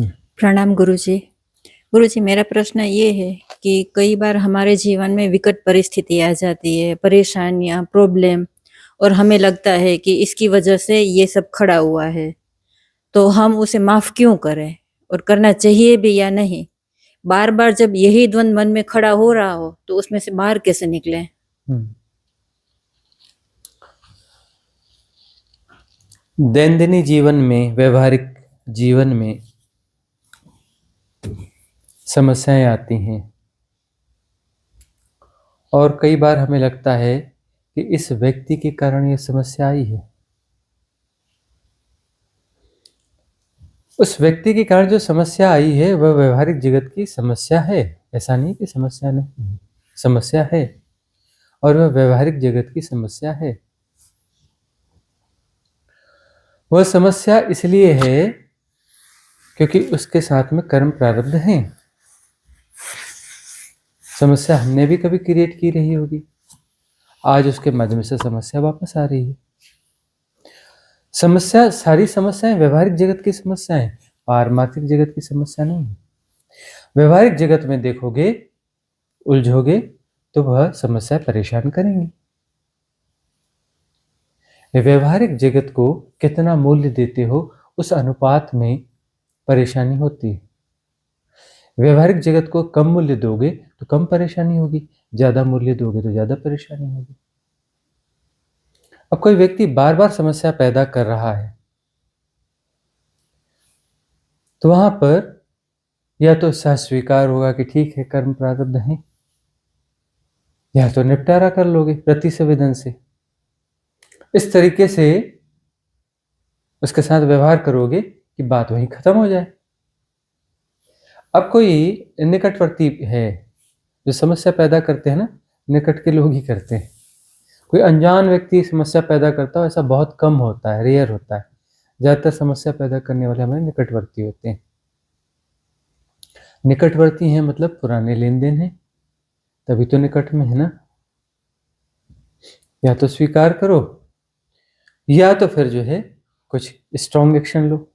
प्रणाम गुरुजी। गुरुजी, मेरा प्रश्न ये है कि कई बार हमारे जीवन में विकट परिस्थिति आ जाती है, परेशानियां, प्रॉब्लम, और हमें लगता है कि इसकी वजह से ये सब खड़ा हुआ है, तो हम उसे माफ क्यों करें और करना चाहिए भी या नहीं? बार बार जब यही द्वंद मन में खड़ा हो रहा हो तो उसमें से बाहर कैसे निकले? दैनंदिन जीवन में, व्यवहारिक जीवन में समस्याएं आती हैं और कई बार हमें लगता है कि इस व्यक्ति के कारण ये समस्या आई है। उस व्यक्ति के कारण जो समस्या आई है वह व्यवहारिक जगत की समस्या है। ऐसा नहीं कि समस्या नहीं, समस्या है और वह व्यवहारिक जगत की समस्या है। वह समस्या इसलिए है क्योंकि उसके साथ में कर्म प्रारब्ध हैं। समस्या हमने भी कभी क्रिएट की रही होगी, आज उसके माध्यम से समस्या वापस आ रही है। समस्या, सारी समस्याएं व्यवहारिक जगत की समस्याएं, पारमार्थिक जगत की समस्या नहीं है। व्यवहारिक जगत में देखोगे, उलझोगे तो वह समस्या परेशान करेंगी। व्यवहारिक जगत को कितना मूल्य देते हो उस अनुपात में परेशानी होती है। व्यवहारिक जगत को कम मूल्य दोगे तो कम परेशानी होगी, ज्यादा मूल्य दोगे तो ज्यादा परेशानी होगी। अब कोई व्यक्ति बार बार समस्या पैदा कर रहा है तो वहां पर या तो सह स्वीकार होगा कि ठीक है, कर्म प्रारब्ध है, या तो निपटारा कर लोगे प्रति संवेदन से। इस तरीके से उसके साथ व्यवहार करोगे कि बात वहीं खत्म हो जाए। अब कोई निकटवर्ती है, जो समस्या पैदा करते हैं ना, निकट के लोग ही करते हैं। कोई अनजान व्यक्ति समस्या पैदा करता है, ऐसा बहुत कम होता है, रेयर होता है। ज्यादातर समस्या पैदा करने वाले हमारे निकटवर्ती होते हैं। निकटवर्ती हैं मतलब पुराने लेन देन है, तभी तो निकट में है ना। या तो स्वीकार करो या तो फिर जो है कुछ स्ट्रॉन्ग एक्शन लो।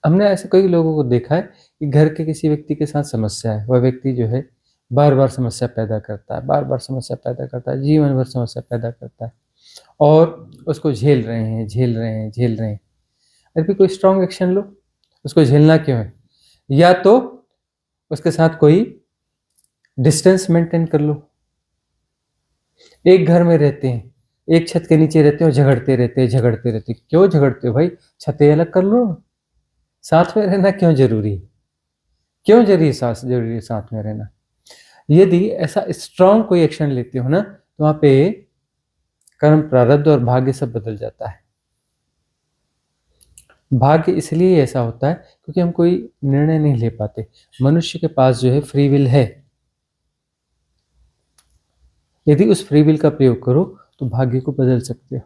हमने ऐसे कई लोगों को देखा है कि घर के किसी व्यक्ति के साथ समस्या है, वह व्यक्ति जो है बार बार समस्या पैदा करता है, बार बार समस्या पैदा करता है, जीवन भर समस्या पैदा करता है और उसको झेल रहे हैं, झेल रहे हैं, झेल रहे हैं। अरे फिर कोई स्ट्रॉन्ग एक्शन लो, उसको झेलना क्यों है? या तो उसके साथ कोई डिस्टेंस मेंटेन कर लो। एक घर में रहते हैं, एक छत के नीचे रहते हैं और झगड़ते रहते हैं, झगड़ते रहते हैं। क्यों झगड़ते हो भाई? छतें अलग कर लो। साथ में रहना क्यों जरूरी है? क्यों जरूरी है साथ में रहना? यदि ऐसा स्ट्रॉन्ग कोई एक्शन लेते हो ना, तो वहां पे कर्म प्रारब्ध और भाग्य सब बदल जाता है। भाग्य इसलिए ऐसा होता है क्योंकि हम कोई निर्णय नहीं ले पाते। मनुष्य के पास जो है फ्री विल है, यदि उस फ्री विल का प्रयोग करो तो भाग्य को बदल सकते हो।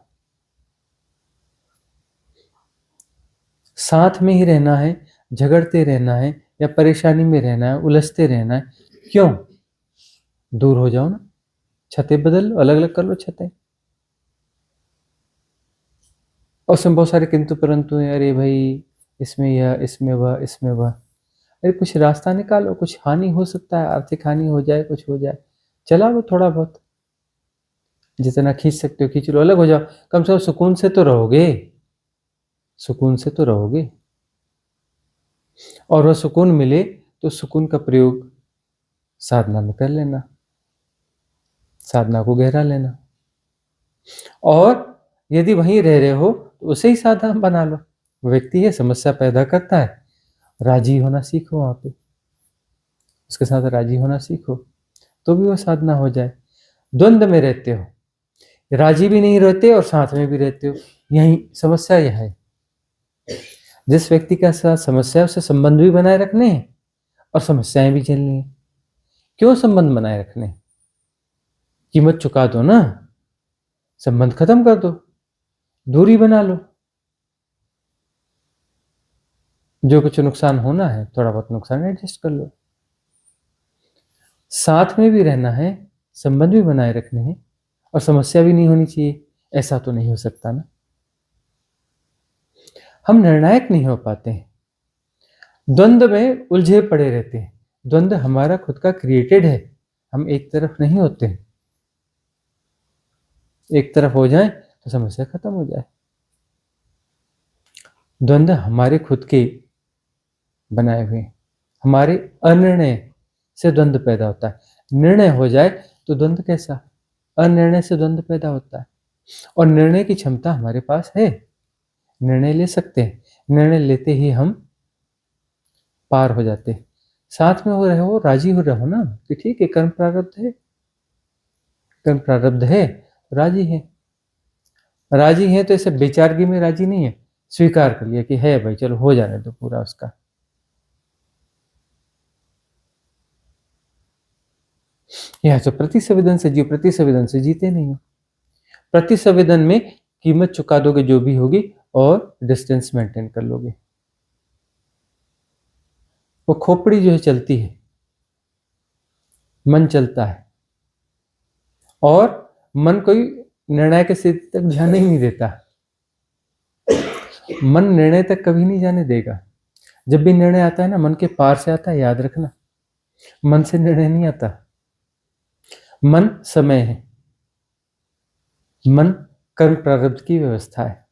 साथ में ही रहना है, झगड़ते रहना है या परेशानी में रहना है, उलझते रहना है, क्यों? दूर हो जाओ ना, छतें बदल लो, अलग अलग कर लो छतें। और उसमें बहुत सारे किंतु परंतु हैं। अरे भाई, इसमें यह, इसमें वह, इसमें वह। अरे कुछ रास्ता निकालो, कुछ हानि हो सकता है, आर्थिक हानि हो जाए, कुछ हो जाए, चला लो थोड़ा बहुत, जितना खींच सकते हो खींच लो, अलग हो जाओ। कम से कम सुकून से तो रहोगे, सुकून से तो रहोगे। और वह सुकून मिले तो सुकून का प्रयोग साधना में कर लेना, साधना को गहरा लेना। और यदि वहीं रह रहे हो तो उसे ही साधना बना लो। व्यक्ति है, समस्या पैदा करता है, राजी होना सीखो। वहां पे उसके साथ राजी होना सीखो तो भी वो साधना हो जाए। द्वंद्व में रहते हो, राजी भी नहीं रहते और साथ में भी रहते हो, यही समस्या यह है। जिस व्यक्ति के साथ समस्या है उससे संबंध भी बनाए रखने हैं और समस्याएं भी झेलनी है। क्यों संबंध बनाए रखने? कीमत चुका दो ना, संबंध खत्म कर दो, दूरी बना लो। जो कुछ नुकसान होना है, थोड़ा बहुत नुकसान एडजस्ट कर लो। साथ में भी रहना है, संबंध भी बनाए रखने हैं और समस्या भी नहीं होनी चाहिए, ऐसा तो नहीं हो सकता ना। हम निर्णायक नहीं हो पाते हैं, द्वंद्व में उलझे पड़े रहते हैं। द्वंद्व हमारा खुद का क्रिएटेड है, हम एक तरफ नहीं होते हैं। एक तरफ हो जाए तो समस्या खत्म हो जाए। द्वंद्व हमारे खुद के बनाए हुए हैं, हमारे अनिर्णय से द्वंद्व पैदा होता है। निर्णय हो जाए तो द्वंद्व कैसा? अनिर्णय से द्वंद्व पैदा होता है। और निर्णय की क्षमता हमारे पास है, निर्णय ले सकते हैं। निर्णय लेते ही हम पार हो जाते हैं। साथ में हो रहे हो, राजी हो रहो ना कि ठीक है, कर्म प्रारब्ध है, कर्म प्रारब्ध है, राजी है। राजी है तो ऐसे बेचारगी में राजी नहीं है, स्वीकार कर लिया कि है भाई, चलो हो जाने दो पूरा उसका। यह तो प्रतिसंवेदन से जियो, प्रतिसंवेदन से जीते नहीं हो। प्रतिसंवेदन में कीमत चुका दोगे जो भी होगी और डिस्टेंस मेंटेन कर लोगे। वो खोपड़ी जो है चलती है, मन चलता है, और मन कोई निर्णय के स्थिति तक जाने ही नहीं देता। मन निर्णय तक कभी नहीं जाने देगा। जब भी निर्णय आता है ना, मन के पार से आता है, याद रखना। मन से निर्णय नहीं आता। मन समय है, मन कर्म प्रारब्ध की व्यवस्था है।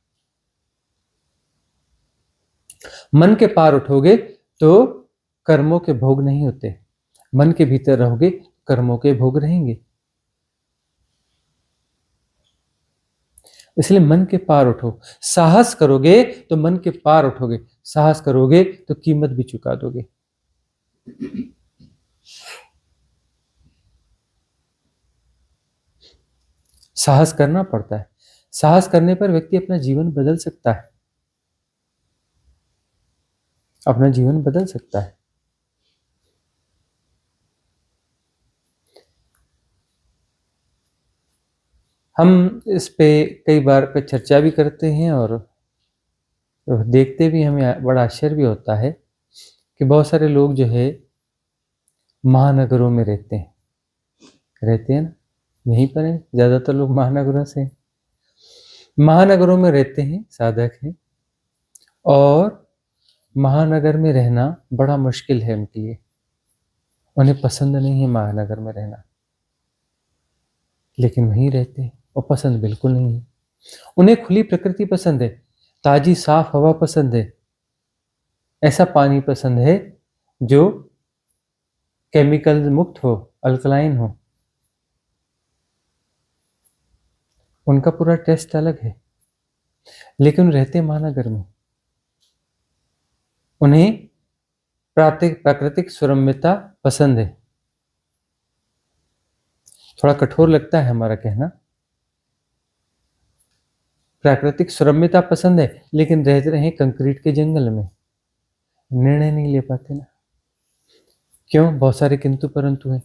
मन के पार उठोगे तो कर्मों के भोग नहीं होते, मन के भीतर रहोगे कर्मों के भोग रहेंगे। इसलिए मन के पार उठो। साहस करोगे तो मन के पार उठोगे, साहस करोगे तो कीमत भी चुका दोगे। साहस करना पड़ता है। साहस करने पर व्यक्ति अपना जीवन बदल सकता है, अपना जीवन बदल सकता है। हम इस पे कई बार पे चर्चा भी करते हैं और देखते भी, हमें बड़ा आश्चर्य भी होता है कि बहुत सारे लोग जो है महानगरों में रहते हैं ना, यहीं पर है, ज़्यादातर लोग महानगरों से हैं। महानगरों में रहते हैं, साधक हैं, और महानगर में रहना बड़ा मुश्किल है उनके लिए। उन्हें पसंद नहीं है महानगर में रहना, लेकिन वहीं रहते हैं और पसंद बिल्कुल नहीं है। उन्हें खुली प्रकृति पसंद है, ताजी साफ हवा पसंद है, ऐसा पानी पसंद है जो केमिकल मुक्त हो, अल्कलाइन हो। उनका पूरा टेस्ट अलग है, लेकिन रहते महानगर में। उन्हें प्राकृतिक सुरम्यता पसंद है। थोड़ा कठोर लगता है हमारा कहना, प्राकृतिक सुरम्यता पसंद है, लेकिन रहते रहे कंक्रीट के जंगल में, निर्णय नहीं ले पाते ना। क्यों? बहुत सारे किंतु परंतु हैं।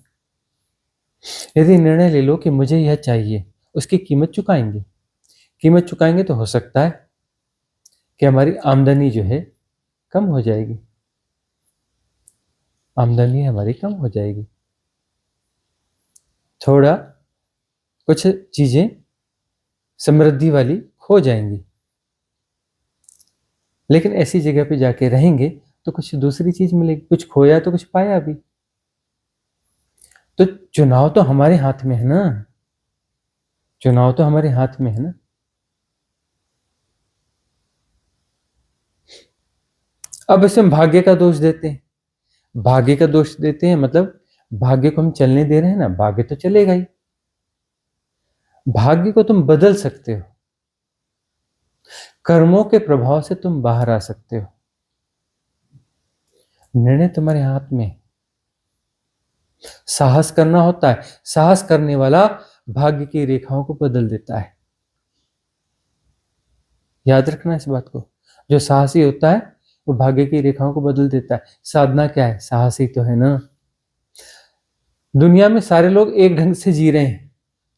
यदि निर्णय ले लो कि मुझे यह चाहिए, उसकी कीमत चुकाएंगे। कीमत चुकाएंगे तो हो सकता है कि हमारी आमदनी जो है कम हो जाएगी, आमदनी हमारी कम हो जाएगी, थोड़ा कुछ चीजें समृद्धि वाली खो जाएंगी। लेकिन ऐसी जगह पे जाके रहेंगे तो कुछ दूसरी चीज मिलेगी, कुछ खोया तो कुछ पाया भी। तो चुनाव तो हमारे हाथ में है ना, चुनाव तो हमारे हाथ में है ना। अब इसमें भाग्य का दोष देते हैं, भाग्य का दोष देते हैं मतलब भाग्य को हम चलने दे रहे हैं ना, भाग्य तो चलेगा ही। भाग्य को तुम बदल सकते हो, कर्मों के प्रभाव से तुम बाहर आ सकते हो। निर्णय तुम्हारे हाथ में है। साहस करना होता है, साहस करने वाला भाग्य की रेखाओं को बदल देता है। याद रखना इस बात को, जो साहसी होता है वो भाग्य की रेखाओं को बदल देता है। साधना क्या है? साहसी तो है ना। दुनिया में सारे लोग एक ढंग से जी रहे हैं,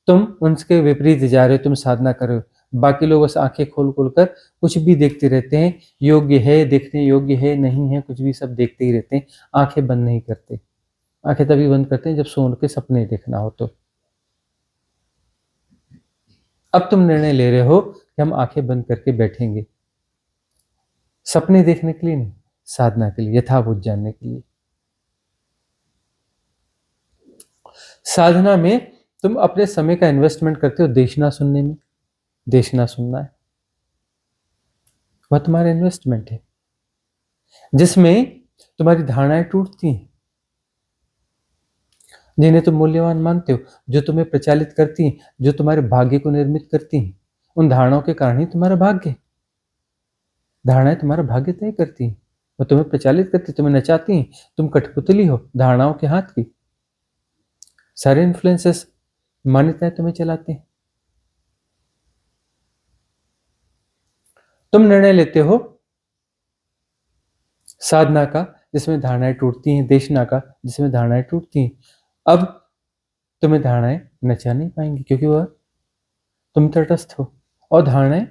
तुम उनके विपरीत जा रहे हो, तुम साधना कर रहे हो। बाकी लोग बस आंखें खोल खोल कर कुछ भी देखते रहते हैं, योग्य है देखने योग्य है नहीं है, कुछ भी सब देखते ही रहते हैं, आंखें बंद नहीं करते। आंखें तभी बंद करते हैं जब सो के सपने देखना हो। तो अब तुम निर्णय ले रहे हो कि हम आंखें बंद करके बैठेंगे, सपने देखने के लिए नहीं, साधना के लिए, यथाभूत जानने के लिए। साधना में तुम अपने समय का इन्वेस्टमेंट करते हो देखना सुनने में। देखना सुनना है, वह तुम्हारा इन्वेस्टमेंट है, जिसमें तुम्हारी धारणाएं टूटती हैं, जिन्हें तुम मूल्यवान मानते हो, जो तुम्हें प्रचालित करती हैं, जो तुम्हारे भाग्य को निर्मित करती हैं। उन धारणाओं के कारण ही तुम्हारा भाग्य है। धारणाएं तुम्हारा भाग्य तय करती हैं, वो तुम्हें प्रचालित करती, तुम्हें नचाती हैं। तुम कठपुतली हो धारणाओं के हाथ की। सारे इन्फ्लुएंसेस, मान्यताएं तुम्हें चलाते हैं। तुम निर्णय लेते हो साधना का, जिसमें धारणाएं टूटती हैं, देशना का, जिसमें धारणाएं टूटती हैं। अब तुम्हें धारणाएं नचा नहीं पाएंगी, क्योंकि वह तुम तटस्थ हो, और धारणाएं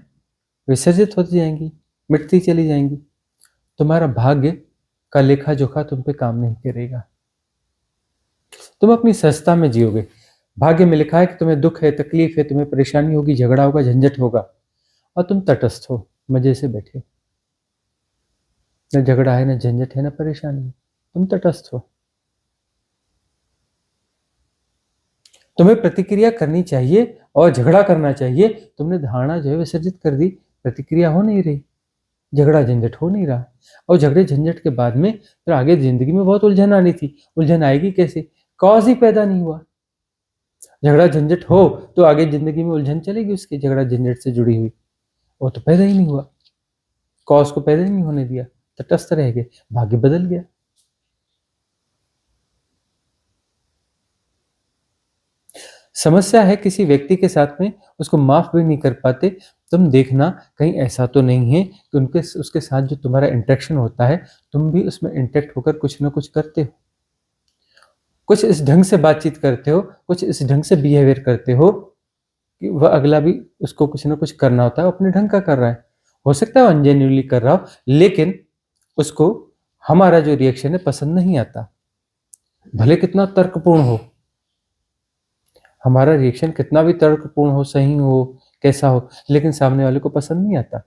विसर्जित होती जाएंगी, मिटती चली जाएंगी। तुम्हारा भाग्य का लेखा जोखा तुम पे काम नहीं करेगा। तुम अपनी सहजता में जियोगे। भाग्य में लिखा है कि तुम्हें दुख है, तकलीफ है, तुम्हें परेशानी होगी, झगड़ा होगा, झंझट होगा, और तुम तटस्थ हो, मजे से बैठे हो। न झगड़ा है, न झंझट है, न परेशानी है, तुम तटस्थ हो। तुम्हें प्रतिक्रिया करनी चाहिए और झगड़ा करना चाहिए। तुमने धारणा जो है विसर्जित कर दी, प्रतिक्रिया हो नहीं रही, झगड़ा झंझट हो नहीं रहा। और झगड़े झंझट के बाद में फिर आगे जिंदगी में बहुत उलझन आनी थी। उलझन आएगी कैसे? कॉज ही पैदा नहीं हुआ। झगड़ा झंझट हो तो आगे जिंदगी में उलझन चलेगी उसकी, झगड़ा झंझट से जुड़ी हुई, वो तो पैदा ही नहीं हुआ। कॉज को पैदा ही नहीं होने दिया, तटस्थ रह गए, भाग्य बदल गया। समस्या है किसी व्यक्ति के साथ में, उसको माफ भी नहीं कर पाते। तुम देखना कहीं ऐसा तो नहीं है कि उसके साथ जो तुम्हारा इंटरेक्शन होता है, तुम भी उसमें इंटरेक्ट होकर कुछ ना कुछ करते हो, कुछ इस ढंग से बातचीत करते हो, कुछ इस ढंग से बिहेवियर करते हो कि वह अगला भी उसको कुछ ना कुछ करना होता है, अपने ढंग का कर रहा है। हो सकता है अनजेन्युइनली कर रहा हो, लेकिन उसको हमारा जो रिएक्शन है पसंद नहीं आता। भले कितना तर्कपूर्ण हो, हमारा रिएक्शन कितना भी तर्कपूर्ण हो, सही हो, कैसा हो, लेकिन सामने वाले को पसंद नहीं आता,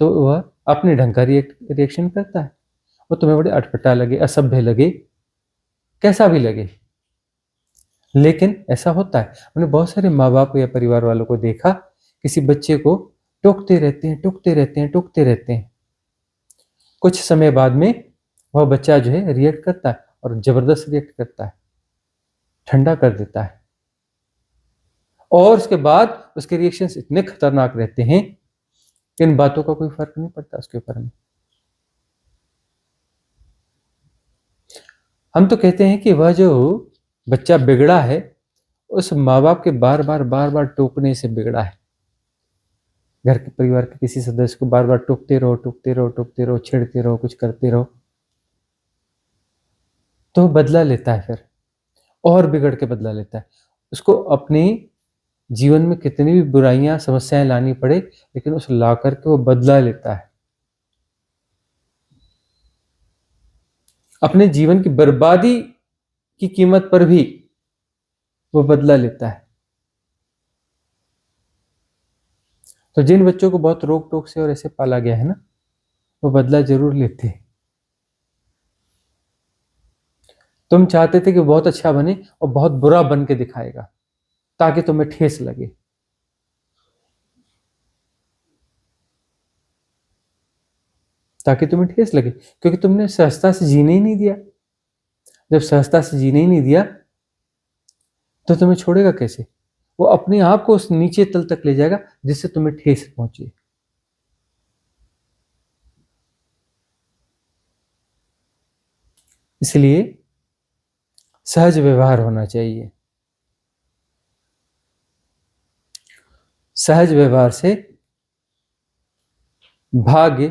तो वह अपने ढंग का रिएक्शन करता है। वो तुम्हें बड़े अटपटा लगे, असभ्य लगे, कैसा भी लगे, लेकिन ऐसा होता है। हमने बहुत सारे माँ बाप या परिवार वालों को देखा, किसी बच्चे को टोकते रहते हैं, टोकते रहते हैं, टोकते रहते हैं। कुछ समय बाद में वह बच्चा जो है रिएक्ट करता है, और जबरदस्त रिएक्ट करता है, ठंडा कर देता है। और उसके बाद उसके रिएक्शंस इतने खतरनाक रहते हैं कि इन बातों का कोई फर्क नहीं पड़ता उसके ऊपर में। हम तो कहते हैं कि वह जो बच्चा बिगड़ा है, उस माँ बाप के बार बार टोकने से बिगड़ा है। घर के परिवार के किसी सदस्य को बार बार टोकते रहो, टोकते रहो, टोकते रहो, छेड़ते रहो, कुछ करते रहो, तो बदला लेता है, फिर और बिगड़ के बदला लेता है। उसको अपने जीवन में कितनी भी बुराइयां, समस्याएं लानी पड़े, लेकिन उस ला करके वो बदला लेता है। अपने जीवन की बर्बादी की कीमत पर भी वो बदला लेता है। तो जिन बच्चों को बहुत रोक टोक से और ऐसे पाला गया है ना, वो बदला जरूर लेते हैं। तुम चाहते थे कि बहुत अच्छा बने, और बहुत बुरा बन के दिखाएगा ताकि तुम्हें ठेस लगे। ताकि तुम्हें ठेस लगे, क्योंकि तुमने सहजता से जीने ही नहीं दिया। जब सहजता से जीने ही नहीं दिया, तो तुम्हें छोड़ेगा कैसे? वो अपने आप को उस नीचे तल तक ले जाएगा जिससे तुम्हें ठेस पहुंचे। इसलिए सहज व्यवहार होना चाहिए। सहज व्यवहार से भाग्य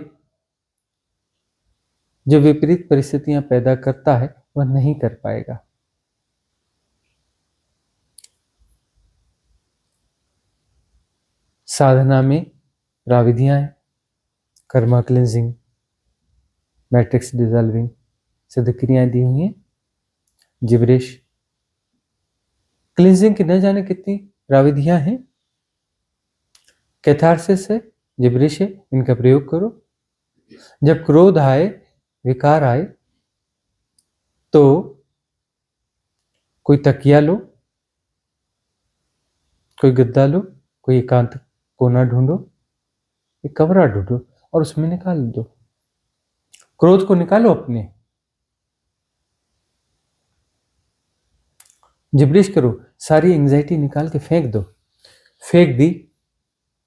जो विपरीत परिस्थितियां पैदा करता है, वह नहीं कर पाएगा। साधना में प्राविधियां हैं, कर्मा क्लिंजिंग, मैट्रिक्स डिजॉल्विंग, सिद्ध क्रियाएं दी हुई हैं। जिब्रेश क्लिंजिंग की न जाने कितनी प्राविधियां हैं। कैथारसिस है, जिब्रेश है, इनका प्रयोग करो। जब क्रोध आए, विकार आए, तो कोई तकिया लो, कोई गद्दा लो, कोई एकांत कोना ढूंढो, एक कमरा ढूंढो और उसमें निकाल दो। क्रोध को निकालो अपने, जिब्रिश करो, सारी एंग्जाइटी निकाल के फेंक दो। फेंक दी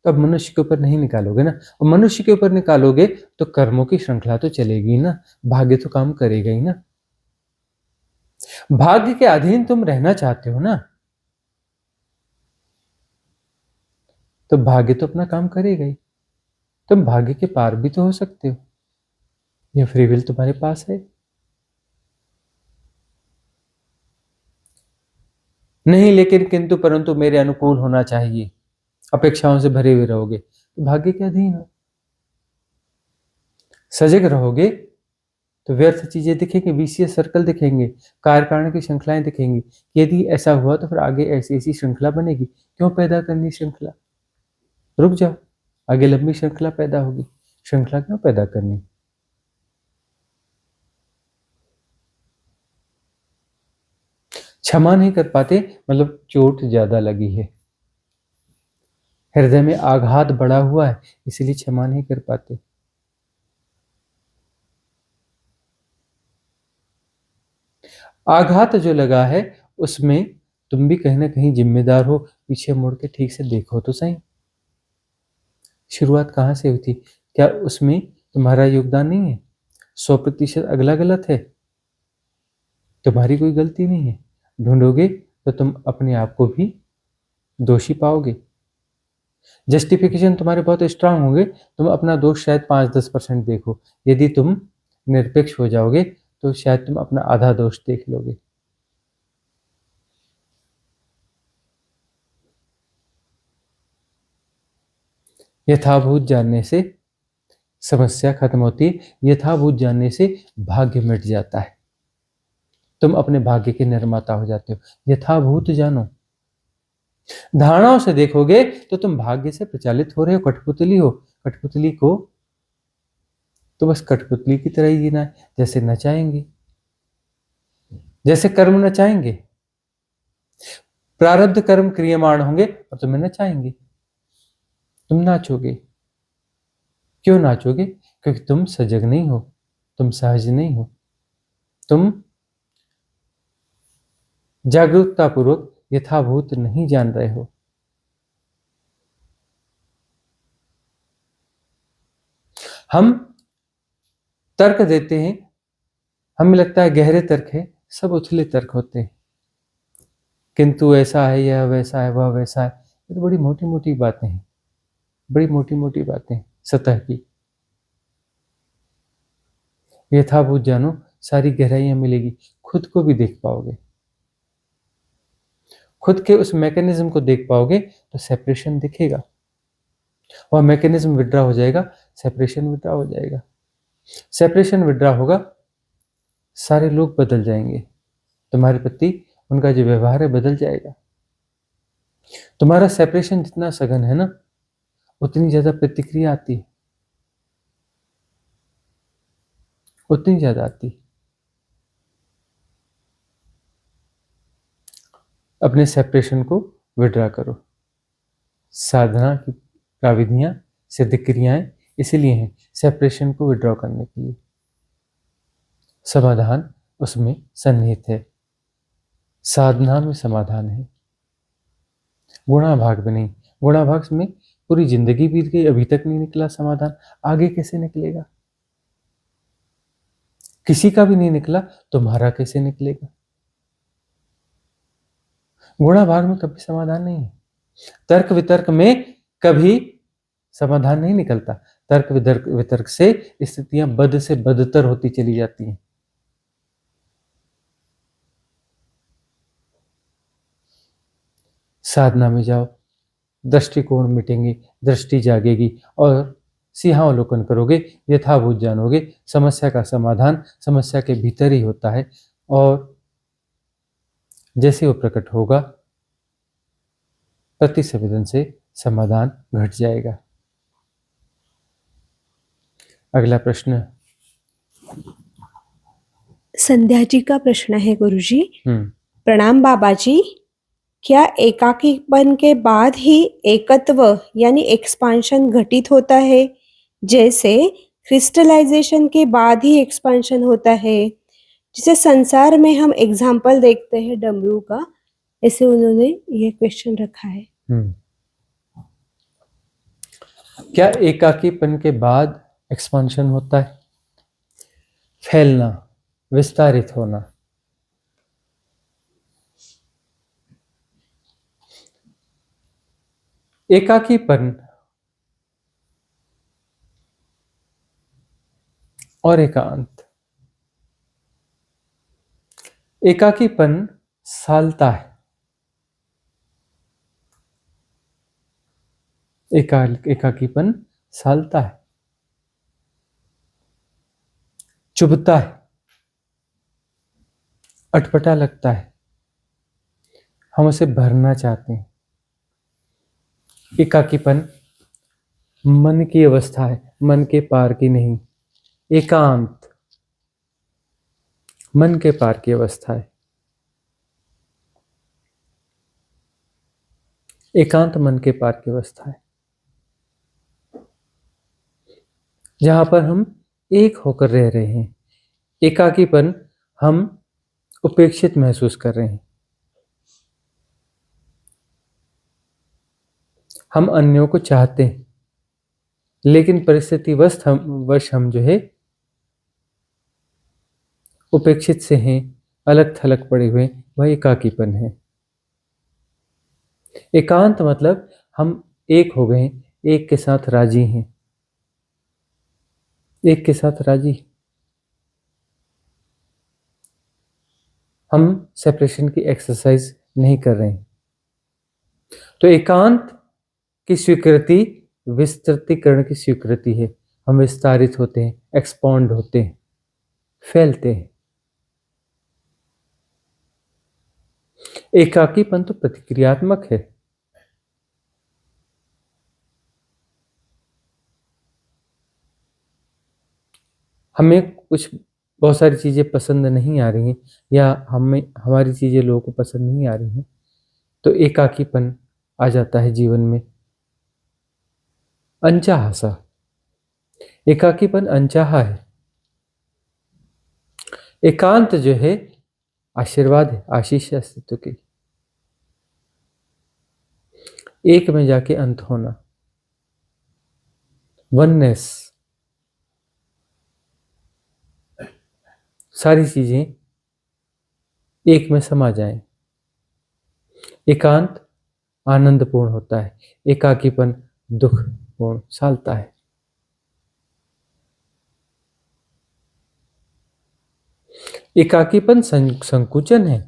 तो अब मनुष्य के ऊपर नहीं निकालोगे ना, और मनुष्य के ऊपर निकालोगे तो कर्मों की श्रृंखला तो चलेगी ना, भाग्य तो काम करेगा ही ना। भाग्य के अधीन तुम रहना चाहते हो ना, तो भाग्य तो अपना काम करेगा ही। तुम भाग्य के पार भी तो हो सकते हो, यह फ्री विल तुम्हारे पास है। नहीं लेकिन किंतु परंतु मेरे अनुकूल होना चाहिए, अपेक्षाओं से भरे हुए रहोगे तो भाग्य के अधीन हो। सजग रहोगे तो व्यर्थ चीजें दिखेंगी, विशियस सर्कल दिखेंगे, कार्यकारण की श्रृंखलाएं दिखेंगी। यदि ऐसा हुआ तो फिर आगे ऐसी ऐसी श्रृंखला बनेगी। क्यों पैदा करनी श्रृंखला? रुक जाओ, आगे लंबी श्रृंखला पैदा होगी। श्रृंखला क्यों पैदा करनी? क्षमा नहीं कर पाते मतलब चोट ज्यादा लगी है, हृदय में आघात बढ़ा हुआ है, इसलिए क्षमा नहीं कर पाते। आघात जो लगा है उसमें तुम भी कहीं ना कहीं जिम्मेदार हो। पीछे मुड़ के ठीक से देखो तो सही, शुरुआत कहाँ से हुई थी? क्या उसमें तुम्हारा योगदान नहीं है? 100% अगला गलत है, तुम्हारी कोई गलती नहीं है। ढूंढोगे तो तुम अपने आप को भी दोषी पाओगे। जस्टिफिकेशन तुम्हारे बहुत स्ट्रांग होंगे, तुम अपना दोष शायद 5-10% देखो। यदि तुम निरपेक्ष हो जाओगे तो शायद तुम अपना आधा दोष देख लोगे। यथाभूत जानने से समस्या खत्म होती है, यथाभूत जानने से भाग्य मिट जाता है, तुम अपने भाग्य के निर्माता हो जाते हो। यथाभूत जानो, धारणाओं से देखोगे तो तुम भाग्य से प्रचालित हो रहे हो, कठपुतली हो। कठपुतली को तो बस कठपुतली की तरह ही जीना है, जैसे नचाएंगे, जैसे कर्म नचाएंगे। प्रारब्ध कर्म क्रियमाण होंगे और तुम्हें नचाएंगे, तुम नाचोगे। क्यों नाचोगे? क्योंकि तुम सजग नहीं हो, तुम सहज नहीं हो, तुम जागरूकता पूर्वक यथाभूत नहीं जान रहे हो। हम तर्क देते हैं, हमें लगता है गहरे तर्क है, सब उथले तर्क होते हैं। किंतु ऐसा है, यह वैसा है, वह वैसा है, ये तो बड़ी मोटी मोटी बातें हैं, बड़ी मोटी मोटी बातें सतह की। यथाभूत जानो, सारी गहराइयां मिलेगी, खुद को भी देख पाओगे, खुद के उस मैकेनिज्म को देख पाओगे तो सेपरेशन दिखेगा। वह मैकेनिज्म विड्रा हो जाएगा, सेपरेशन विड्रा हो जाएगा। सेपरेशन विड्रा होगा, सारे लोग बदल जाएंगे, तुम्हारे प्रति उनका जो व्यवहार है बदल जाएगा। तुम्हारा सेपरेशन जितना सघन है ना, उतनी ज्यादा प्रतिक्रिया आती है, उतनी ज्यादा आती है। अपने सेपरेशन को विड्रा करो। साधना की प्राविधियां, सिद्ध क्रियाएं इसीलिए हैं, सेपरेशन को विड्रॉ करने के लिए। समाधान उसमें सन्निहित है, साधना में समाधान है, गुणा भाग में नहीं। गुणा भाग में पूरी जिंदगी बीत गई, अभी तक नहीं निकला समाधान, आगे कैसे निकलेगा? किसी का भी नहीं निकला, तुम्हारा कैसे निकलेगा? गुणा भाग में कभी समाधान नहीं है। तर्क वितर्क में कभी समाधान नहीं निकलता। तर्क वितर्क वितर्क से स्थितियां बद से बदतर होती चली जाती हैं। साधना में जाओ, दृष्टिकोण मिटेंगे, दृष्टि जागेगी और सिंहावलोकन करोगे, यथाभूत जानोगे। समस्या का समाधान समस्या के भीतर ही होता है और जैसे वो प्रकट होगा प्रति संवेदन से समाधान घट जाएगा। अगला प्रश्न। संध्या जी का प्रश्न है गुरुजी। हम्म प्रणाम बाबा जी। क्या एकाकीपन के बाद ही एकत्व यानी एक्सपांशन घटित होता है, जैसे क्रिस्टलाइजेशन के बाद ही एक्सपांशन होता है, जिसे संसार में हम एग्जाम्पल देखते हैं डमरू का, ऐसे उन्होंने ये क्वेश्चन रखा है। हम्म क्या एकाकीपन के बाद एक्सपांशन होता है? फैलना, विस्तारित होना। एकाकीपन और एकांत। एकाकीपन सालता है, एकाकीपन सालता है, चुभता है, अटपटा लगता है, हम उसे भरना चाहते हैं। एकाकीपन मन की अवस्था है, मन के पार की नहीं। एकांत मन के पार की अवस्था है। एकांत मन के पार की अवस्था है, जहां पर हम एक होकर रह रहे हैं। एकाकीपन हम उपेक्षित महसूस कर रहे हैं, हम अन्यों को चाहते हैं, लेकिन परिस्थिति वश हम जो है उपेक्षित से हैं, अलग थलग पड़े हुए। वह एकाकीपन है। एकांत मतलब हम एक हो गए, एक के साथ राजी हैं, एक के साथ राजी। हम सेपरेशन की एक्सरसाइज नहीं कर रहे हैं। तो एकांत की स्वीकृति विस्तृतीकरण की स्वीकृति है। हम विस्तारित होते हैं, एक्सपॉन्ड होते हैं, फैलते हैं। एकाकीपन तो प्रतिक्रियात्मक है। हमें बहुत सारी चीजें पसंद नहीं आ रही हैं, या हमारी चीजें लोगों को पसंद नहीं आ रही हैं, तो एकाकीपन आ जाता है जीवन में, अनचाहा सा। एकाकीपन अनचाहा है। एकांत जो है आशीर्वाद है, आशीष है अस्तित्व की। एक में जाके अंत होना, वननेस, सारी चीजें एक में समा जाएं। एकांत आनंदपूर्ण होता है, एकाकीपन दुखपूर्ण सालता है। एकाकीपन संकुचन है,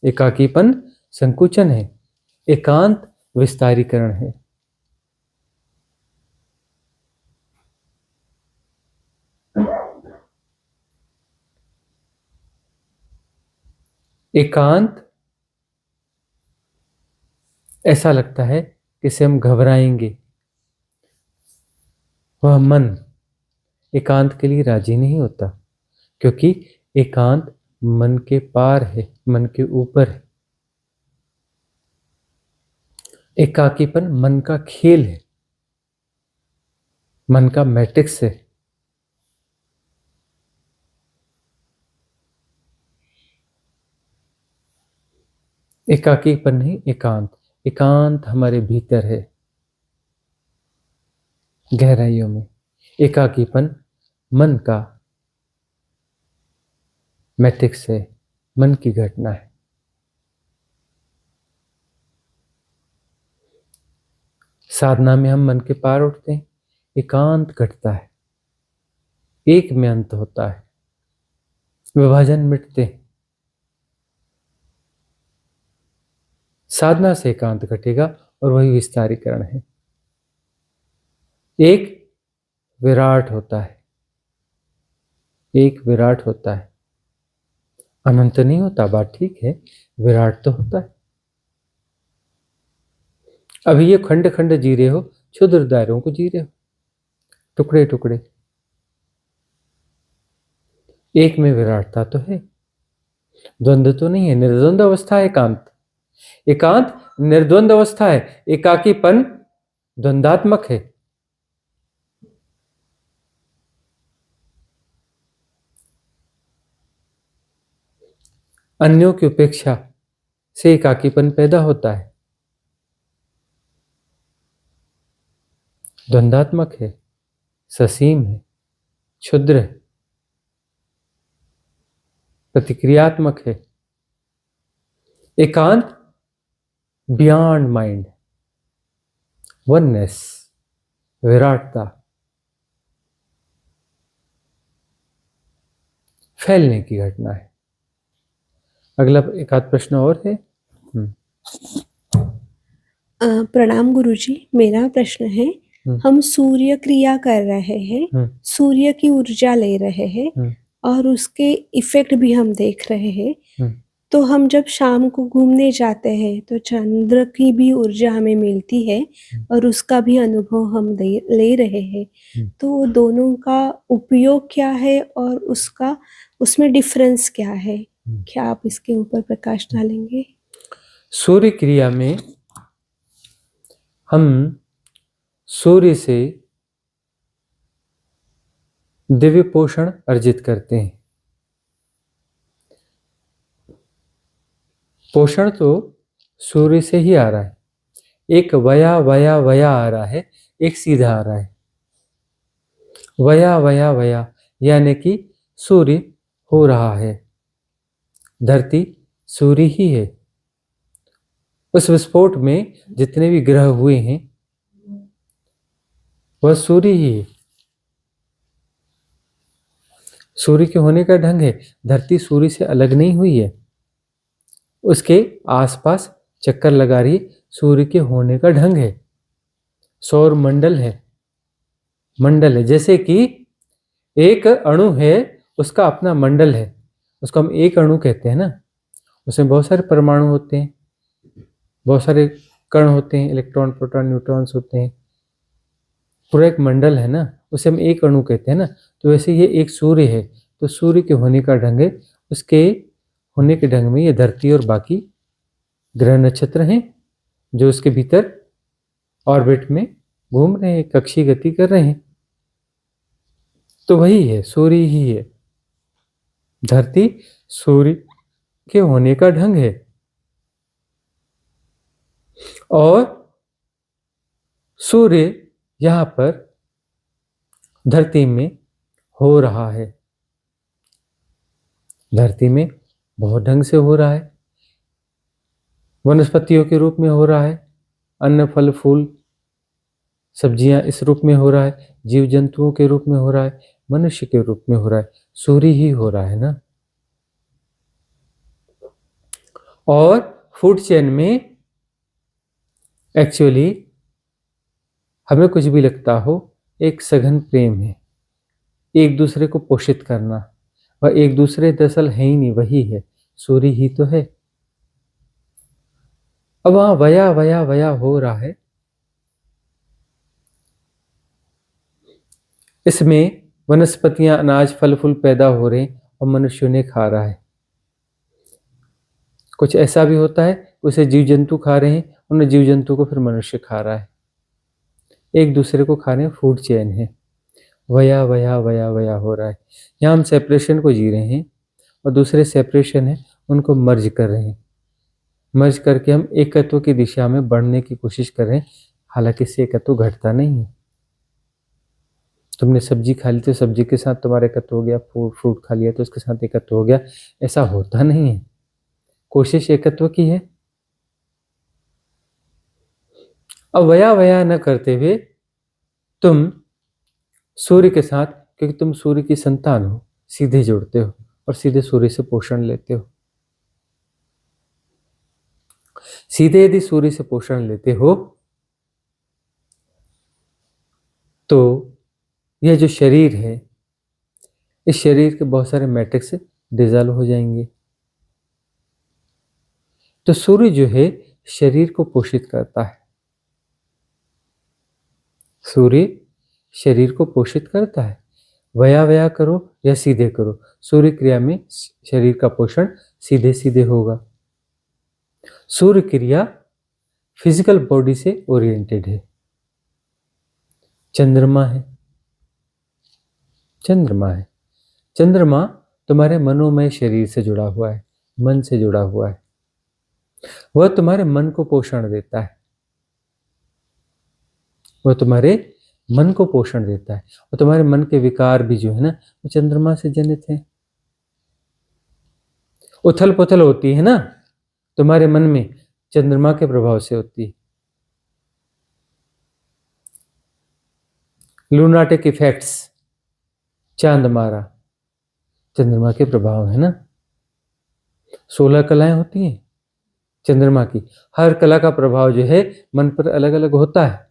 एकाकीपन संकुचन है, एकांत विस्तारीकरण है। एकांत ऐसा लगता है कि इसे हम घबराएंगे। वह मन एकांत के लिए राजी नहीं होता, क्योंकि एकांत मन के पार है, मन के ऊपर है। एकाकीपन मन का खेल है, मन का मैट्रिक्स है। एकाकीपन नहीं, एकांत। एकांत हमारे भीतर है, गहराइयों में। एकाकीपन मन का मैट्रिक्स है, मन की घटना है। साधना में हम मन के पार उठते हैं, एकांत घटता है, एक में अंत होता है, विभाजन मिटते हैं। साधना से एकांत घटेगा और वही विस्तारीकरण है। एक विराट होता है, एक विराट होता है। अनंत नहीं होता, बात ठीक है, विराट तो होता है। अभी ये खंड खंड जी रहे हो, क्षुद्र दायरों को जी रहे हो, टुकड़े टुकड़े। एक में विराटता तो है, द्वंद्व तो नहीं है। निर्द्वंद अवस्था है एकांत। एकांत निर्द्वंद अवस्था है, एकाकीपन द्वंद्वात्मक है। अन्यों की उपेक्षा से एकाकीपन पैदा होता है, द्वंद्वात्मक है, ससीम है, क्षुद्र है, प्रतिक्रियात्मक है। एकांत बियॉन्ड माइंड, वननेस, विराटता, फैलने की घटना है। अगला एक आध प्रश्न और है। प्रणाम गुरुजी, मेरा प्रश्न है, हम सूर्य क्रिया कर रहे हैं, सूर्य की ऊर्जा ले रहे हैं और उसके इफेक्ट भी हम देख रहे हैं। तो हम जब शाम को घूमने जाते हैं तो चंद्र की भी ऊर्जा हमें मिलती है और उसका भी अनुभव हम ले रहे हैं। तो दोनों का उपयोग क्या है और उसमें डिफरेंस क्या है? क्या आप इसके ऊपर प्रकाश डालेंगे? सूर्य क्रिया में हम सूर्य से दिव्य पोषण अर्जित करते हैं। पोषण तो सूर्य से ही आ रहा है, एक वया वया वया आ रहा है, एक सीधा आ रहा है। वया वया वया यानी कि सूर्य हो रहा है, धरती सूर्य ही है। उस विस्फोट में जितने भी ग्रह हुए हैं वह सूर्य ही है। सूर्य के होने का ढंग है, धरती सूर्य से अलग नहीं हुई है, उसके आसपास चक्कर लगा रही, सूर्य के होने का ढंग है। सौर मंडल है, मंडल है, जैसे कि एक अणु है, उसका अपना मंडल है, उसको हम एक अणु कहते हैं ना। उसमें बहुत सारे परमाणु होते हैं, बहुत सारे कण होते हैं, इलेक्ट्रॉन प्रोटॉन न्यूट्रॉन्स होते हैं, पूरा एक मंडल है ना, उसे हम एक अणु कहते हैं ना। तो वैसे ये एक सूर्य है, तो सूर्य के होने का ढंग है, उसके होने के ढंग में ये धरती और बाकी ग्रह नक्षत्र हैं जो उसके भीतर ऑर्बिट में घूम रहे हैं, कक्षीय गति कर रहे हैं। तो वही है, सूर्य ही है। धरती सूर्य के होने का ढंग है और सूर्य यहां पर धरती में हो रहा है, धरती में बहुत ढंग से हो रहा है। वनस्पतियों के रूप में हो रहा है, अन्न फल फूल सब्जियां इस रूप में हो रहा है, जीव जंतुओं के रूप में हो रहा है, मनुष्य के रूप में हो रहा है, सूर्य ही हो रहा है ना। और फूड चेन में एक्चुअली हमें कुछ भी लगता हो, एक सघन प्रेम है, एक दूसरे को पोषित करना। वह एक दूसरे दरअसल है ही नहीं, वही है, सूर्य ही तो है। अब वहां वया वया वया हो रहा है, इसमें वनस्पतियां अनाज फल फूल पैदा हो रहे हैं और मनुष्यों ने खा रहा है। कुछ ऐसा भी होता है, उसे जीव जंतु खा रहे हैं, उन जीव जंतु को फिर मनुष्य खा रहा है, एक दूसरे को खा रहे हैं, फूड चेन है, वया वया वया वया हो रहा है। यहाँ हम सेपरेशन को जी रहे हैं और दूसरे सेपरेशन है, उनको मर्ज कर रहे हैं। मर्ज करके हम एकत्व की दिशा में बढ़ने की कोशिश कर रहे हैं, हालांकि इससे एकत्व घटता नहीं है। तुमने सब्जी खा ली तो सब्जी के साथ तुम्हारा एकत्व हो गया, फ्रूट खा लिया तो उसके साथ एकत्व हो गया, ऐसा होता नहीं है। कोशिश एकत्व की है। अब वया वया न करते हुए तुम सूर्य के साथ, क्योंकि तुम सूर्य की संतान हो, सीधे जुड़ते हो और सीधे सूर्य से पोषण लेते हो। सीधे यदि सूर्य से पोषण लेते हो तो यह जो शरीर है, इस शरीर के बहुत सारे मैट्रिक्स डिजॉल्व हो जाएंगे। तो सूर्य जो है शरीर को पोषित करता है, सूर्य शरीर को पोषित करता है। वया वया करो या सीधे करो, सूर्य क्रिया में शरीर का पोषण सीधे सीधे होगा। सूर्य क्रिया फिजिकल बॉडी से ओरिएंटेड है। चंद्रमा है, चंद्रमा तुम्हारे मनोमय शरीर से जुड़ा हुआ है, मन से जुड़ा हुआ है। वह तुम्हारे मन को पोषण देता है, और तुम्हारे मन के विकार भी जो है ना, वो चंद्रमा से जनित है। उथल पुथल होती है ना तुम्हारे मन में, चंद्रमा के प्रभाव से होती है। लूनाटिक इफेक्ट्स, चांद मारा, चंद्रमा के प्रभाव है ना। 16 कलाएं होती हैं चंद्रमा की, हर कला का प्रभाव जो है मन पर अलग अलग होता है,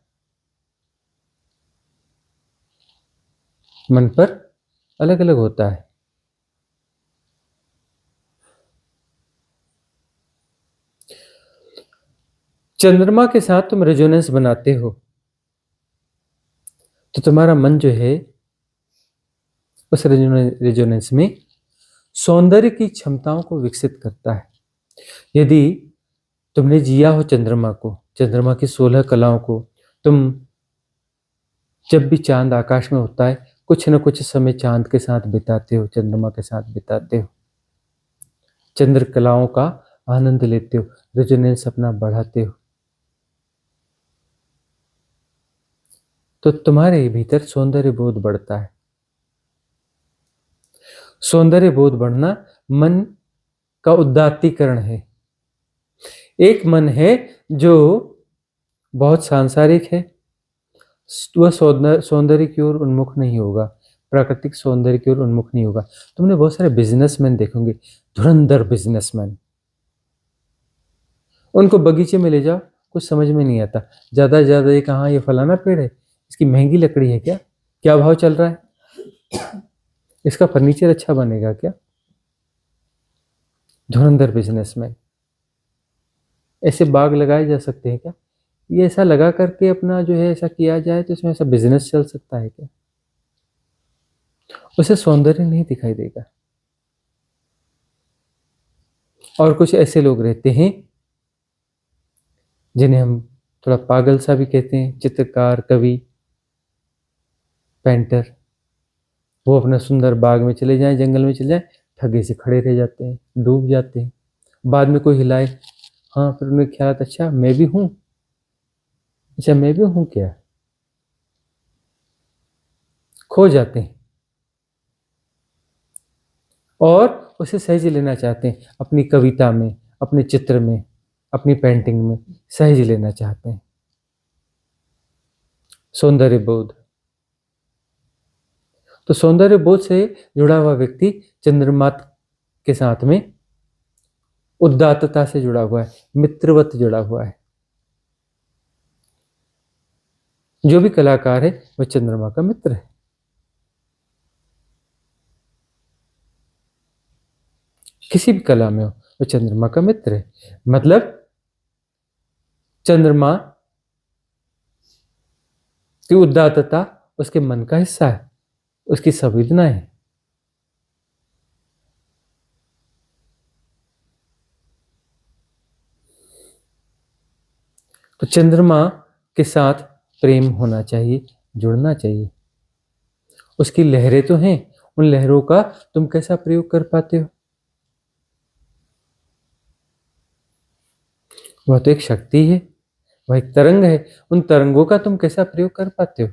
मन पर अलग अलग होता है। चंद्रमा के साथ तुम रेजोनेंस बनाते हो तो तुम्हारा मन जो है उस रेजोनेंस में सौंदर्य की क्षमताओं को विकसित करता है। यदि तुमने जिया हो चंद्रमा को, चंद्रमा की 16 कलाओं को, तुम जब भी चांद आकाश में होता है कुछ न कुछ समय चांद के साथ बिताते हो, चंद्रमा के साथ बिताते हो, चंद्र कलाओं का आनंद लेते हो, रेजोनेंस अपना बढ़ाते हो, तो तुम्हारे भीतर सौंदर्य बोध बढ़ता है। सौंदर्य बोध बढ़ना मन का उदात्तीकरण है। एक मन है जो बहुत सांसारिक है, वह सौंदर्य की ओर उन्मुख नहीं होगा, प्राकृतिक सौंदर्य की ओर उन्मुख नहीं होगा। तुमने बहुत सारे बिजनेसमैन देखोगे, धुरंधर बिजनेसमैन, उनको बगीचे में ले जाओ कुछ समझ में नहीं आता, ज्यादा से ज्यादा ये कहाँ, ये फलाना पेड़ है, इसकी महंगी लकड़ी है क्या, क्या भाव चल रहा है, इसका फर्नीचर अच्छा बनेगा क्या। धुरंधर बिजनेसमैन। ऐसे बाग लगाए जा सकते हैं क्या, ये ऐसा लगा करके अपना जो है ऐसा किया जाए तो इसमें ऐसा बिजनेस चल सकता है क्या। उसे सौंदर्य नहीं दिखाई देगा। और कुछ ऐसे लोग रहते हैं जिन्हें हम थोड़ा पागल सा भी कहते हैं, चित्रकार, कवि, पेंटर। वो अपना सुंदर बाग में चले जाएं, जंगल में चले जाएं, ठगे से खड़े रह जाते हैं, डूब जाते हैं। बाद में कोई हिलाए, हाँ, फिर उन्हें ख्याल आता, अच्छा मैं भी हूं, अच्छा मैं भी हूं क्या, खो जाते हैं और उसे सहज लेना चाहते हैं, अपनी कविता में, अपने चित्र में, अपनी पेंटिंग में सहज लेना चाहते हैं। सौंदर्य बोध। तो सौंदर्य बोध से जुड़ा हुआ व्यक्ति चंद्रमा के साथ में उदात्तता से जुड़ा हुआ है, मित्रवत जुड़ा हुआ है। जो भी कलाकार है वह चंद्रमा का मित्र है। किसी भी कला में हो वह चंद्रमा का मित्र है। मतलब चंद्रमा की उदात्तता उसके मन का हिस्सा है, उसकी संवेदना है। तो चंद्रमा के साथ प्रेम होना चाहिए, जुड़ना चाहिए। उसकी लहरें तो हैं, उन लहरों का तुम कैसा प्रयोग कर पाते हो। वह तो एक शक्ति है, वह एक तरंग है, उन तरंगों का तुम कैसा प्रयोग कर पाते हो।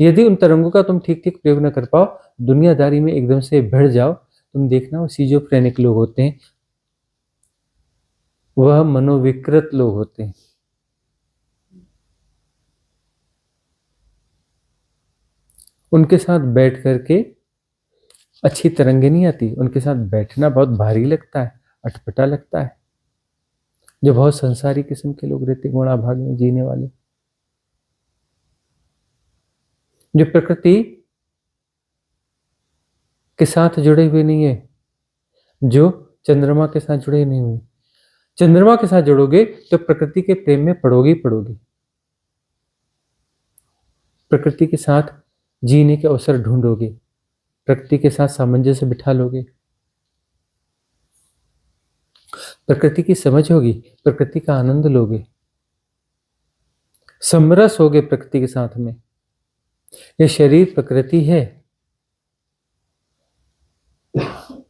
यदि उन तरंगों का तुम ठीक ठीक प्रयोग न कर पाओ, दुनियादारी में एकदम से भिड़ जाओ, तुम देखना वो सिजोफ्रेनिक लोग होते हैं, वह मनोविकृत लोग होते हैं। उनके साथ बैठ करके अच्छी तरंगे नहीं आती, उनके साथ बैठना बहुत भारी लगता है, अटपटा लगता है। जो बहुत संसारी किस्म के लोग रहते, गुणा भाग में जीने वाले, जो प्रकृति के साथ जुड़े हुए नहीं है, जो चंद्रमा के साथ जुड़े नहीं हुए। चंद्रमा के साथ जुड़ोगे तो प्रकृति के प्रेम में पड़ोगे ही पड़ोगे, प्रकृति के साथ जीने के अवसर ढूंढोगे, प्रकृति के साथ सामंजस्य बिठा लोगे, प्रकृति की समझ होगी, प्रकृति का आनंद लोगे, समरस होगे प्रकृति के साथ में। ये शरीर प्रकृति है,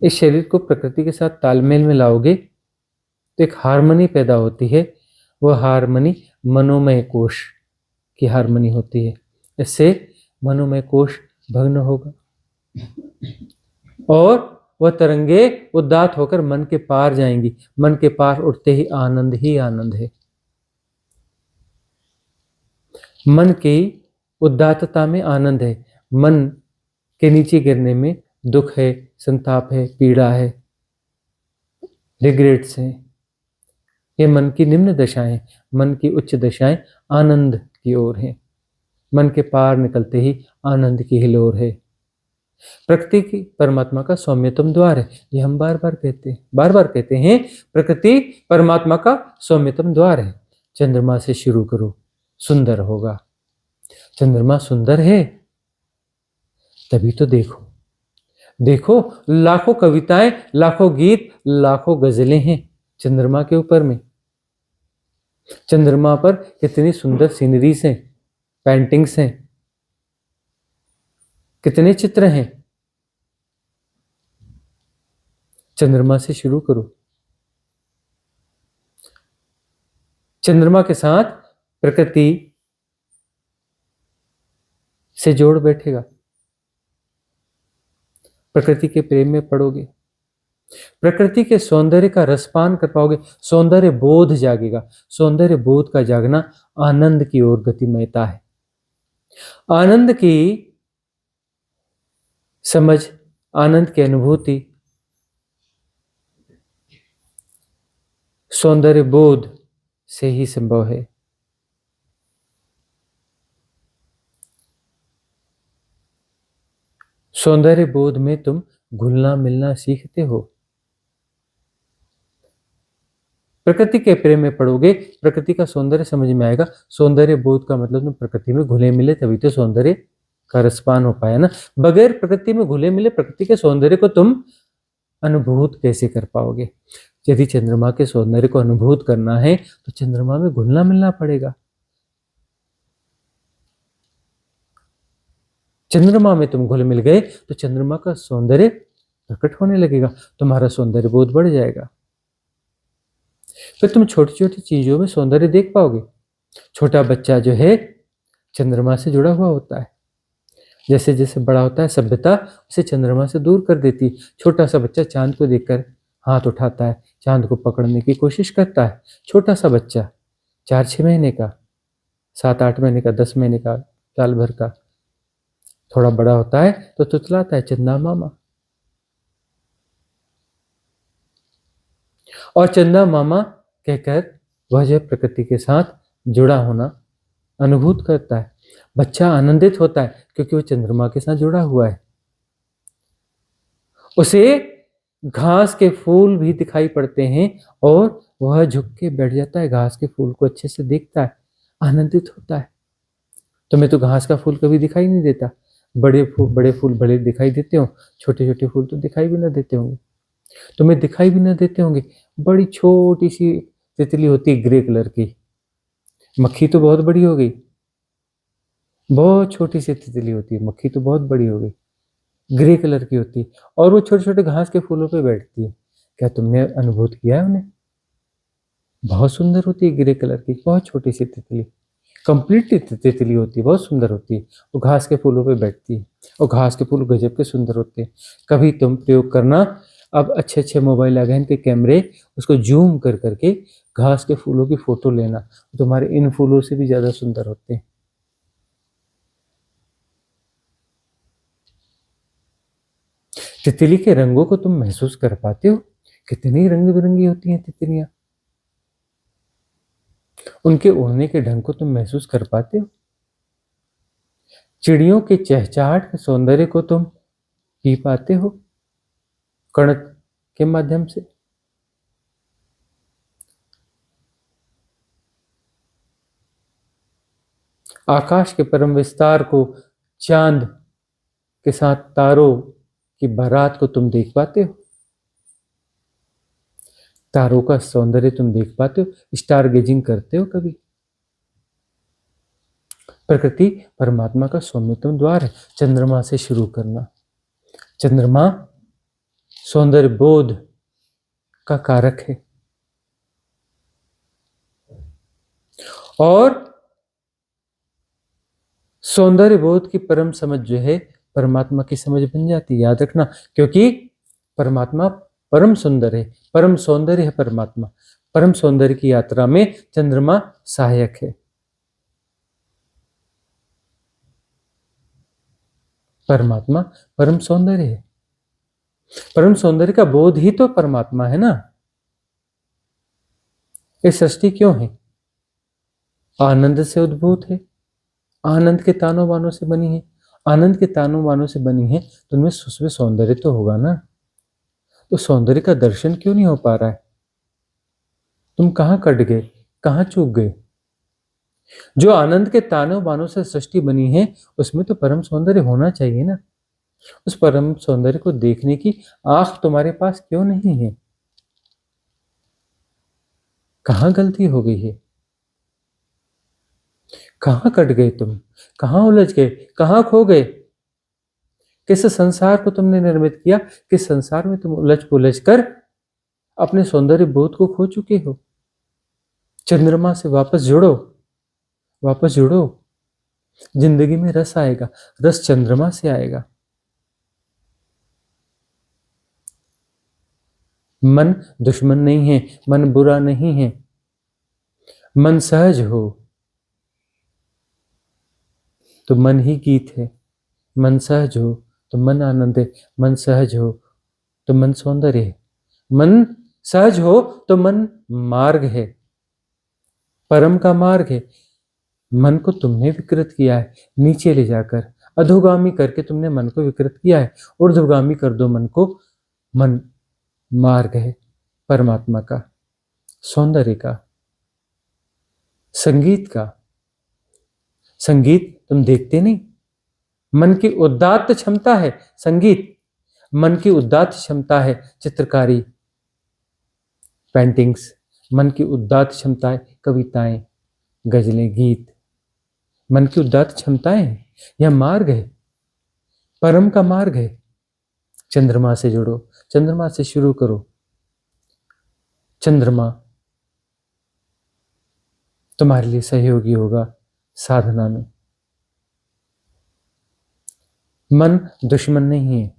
इस शरीर को प्रकृति के साथ तालमेल में लाओगे तो एक हार्मनी पैदा होती है। वह हार्मनी मनोमय कोश की हार्मनी होती है। इससे मनोमय कोश भग्न होगा और वह तरंगे उदात होकर मन के पार जाएंगी। मन के पार उठते ही आनंद है। मन की उदात्तता में आनंद है। मन के नीचे गिरने में दुख है, संताप है, पीड़ा है, रिग्रेट्स हैं। ये मन की निम्न दशाएं। मन की उच्च दशाएं आनंद की ओर हैं। मन के पार निकलते ही आनंद की हिलोर है। प्रकृति की परमात्मा का सौम्यतम द्वार है। ये हम बार बार कहते हैं प्रकृति परमात्मा का सौम्यतम द्वार है। चंद्रमा से शुरू करो, सुंदर होगा। चंद्रमा सुंदर है तभी तो देखो लाखों कविताएं, लाखों गीत, लाखों गजलें हैं चंद्रमा के ऊपर में। चंद्रमा पर कितनी सुंदर सीनरीज हैं, पेंटिंग्स हैं, कितने चित्र हैं। चंद्रमा से शुरू करो। चंद्रमा के साथ प्रकृति से जोड़ बैठेगा। प्रकृति के प्रेम में पड़ोगे, प्रकृति के सौंदर्य का रसपान कर पाओगे। सौंदर्य बोध जागेगा। सौंदर्य बोध का जागना आनंद की ओर गतिमयता है। आनंद की समझ, आनंद की अनुभूति सौंदर्य बोध से ही संभव है। सौंदर्य बोध में तुम घुलना मिलना सीखते हो। प्रकृति के प्रेम में पड़ोगे, प्रकृति का सौंदर्य समझ में आएगा। सौंदर्य बोध का मतलब तुम प्रकृति में घुले मिले तभी तो सौंदर्य का रसपान हो पाया ना। बगैर प्रकृति में घुले मिले प्रकृति के सौंदर्य को तुम अनुभूत कैसे कर पाओगे? यदि चंद्रमा के सौंदर्य को अनुभूत करना है तो चंद्रमा में घुलना मिलना पड़ेगा। चंद्रमा में तुम घुल मिल गए तो चंद्रमा का सौंदर्य प्रकट होने लगेगा, तुम्हारा सौंदर्य बोध बढ़ जाएगा। फिर तुम छोटी छोटी चीजों में सौंदर्य देख पाओगे। छोटा बच्चा जो है चंद्रमा से जुड़ा हुआ होता है। जैसे जैसे बड़ा होता है सभ्यता उसे चंद्रमा से दूर कर देती। छोटा सा बच्चा चांद को देखकर हाथ उठाता है, चांद को पकड़ने की कोशिश करता है। छोटा सा बच्चा 4-6 महीने का, 7-8 महीने का, 10 महीने का, साल भर का, थोड़ा बड़ा होता है तो तुतलाता है चंदा मामा। और चंदा मामा कहकर वह जो प्रकृति के साथ जुड़ा होना अनुभूत करता है। बच्चा आनंदित होता है क्योंकि वह चंद्रमा के साथ जुड़ा हुआ है। उसे घास के फूल भी दिखाई पड़ते हैं और वह झुक के बैठ जाता है, घास के फूल को अच्छे से देखता है, आनंदित होता है। तुम्हें तो घास का फूल कभी दिखाई नहीं देता। बड़े फूल बड़े दिखाई देते हो, छोटे छोटे फूल तो दिखाई भी ना देते होंगे। तुम्हें दिखाई भी ना देते होंगे। बड़ी छोटी सी तितली होती है ग्रे कलर की। मक्खी तो बहुत बड़ी हो गई। बहुत छोटी सी तितली होती है, मक्खी तो बहुत बड़ी हो गई, ग्रे कलर की होती है और वो छोटे छोटे घास के फूलों पे बैठती है। क्या तुमने अनुभूत किया है उन्हें? बहुत सुंदर होती है, ग्रे कलर की, बहुत छोटी सी तितली, कंप्लीटली तितली होती है, बहुत सुंदर होती है। वो घास के फूलों पे बैठती है और घास के फूल गजब के सुंदर होते हैं। कभी तुम प्रयोग करना, अब अच्छे अच्छे मोबाइल आ गए इनके कैमरे, उसको जूम कर करके घास के फूलों की फोटो लेना, तुम्हारे इन फूलों से भी ज्यादा सुंदर होते हैं। तितली के रंगों को तुम महसूस कर पाते हो? कितनी रंग बिरंगी होती हैं तितलियां। उनके उड़ने के ढंग को तुम महसूस कर पाते हो? चिड़ियों के चहचहाट के सौंदर्य को तुम पी पाते हो कण के माध्यम से? आकाश के परम विस्तार को, चांद के साथ तारों कि बारात को तुम देख पाते हो? तारों का सौंदर्य तुम देख पाते हो? स्टार गेजिंग करते हो कभी? प्रकृति परमात्मा का सौम्यतम द्वार है। चंद्रमा से शुरू करना। चंद्रमा सौंदर्य बोध का कारक है और सौंदर्य बोध की परम समझ जो है परमात्मा की समझ बन जाती है। याद रखना, क्योंकि परमात्मा परम सुंदर है, परम सौंदर्य है परमात्मा। परम सौंदर्य की यात्रा में चंद्रमा सहायक है। परमात्मा परम सौंदर्य है। परम सौंदर्य का बोध ही तो परमात्मा है ना। ये सृष्टि क्यों है? आनंद से उद्भूत है, आनंद के तानों बानों से बनी है। आनंद के तानों बानों से बनी है तो उनमें उसमें सौंदर्य तो होगा ना। तो सौंदर्य का दर्शन क्यों नहीं हो पा रहा है? तुम कहां कट गए, कहां चूक गए? जो आनंद के तानों बानों से सृष्टि बनी है उसमें तो परम सौंदर्य होना चाहिए ना। उस परम सौंदर्य को देखने की आंख तुम्हारे पास क्यों नहीं है? कहां गलती हो गई है? कहां कट गए तुम? कहां उलझ गए? कहां खो गए? किस संसार को तुमने निर्मित किया? किस संसार में तुम उलझ पुलझ कर अपने सौंदर्य बोध को खो चुके हो? चंद्रमा से वापस जुड़ो, वापस जुड़ो। जिंदगी में रस आएगा, रस चंद्रमा से आएगा। मन दुश्मन नहीं है, मन बुरा नहीं है। मन सहज हो तो मन ही गीत है। मन सहज हो तो मन आनंद है। मन सहज हो तो मन सौंदर्य है। मन सहज हो तो मन मार्ग है, परम का मार्ग है। मन को तुमने विकृत किया है, नीचे ले जाकर अधोगामी करके तुमने मन को विकृत किया है। ऊर्ध्वगामी कर दो मन को। मन मार्ग है परमात्मा का, सौंदर्य का, संगीत का। संगीत तुम देखते नहीं? मन की उदात्त क्षमता है संगीत। मन की उदात्त क्षमता है चित्रकारी, पेंटिंग्स। मन की उदात्त क्षमता है कविताएं, गजलें, गीत। मन की उदात्त क्षमताएं हैं। यह मार्ग है, परम का मार्ग है। चंद्रमा से जुड़ो, चंद्रमा से शुरू करो। चंद्रमा तुम्हारे लिए सहयोगी होगा साधना में। मन दुश्मन नहीं है।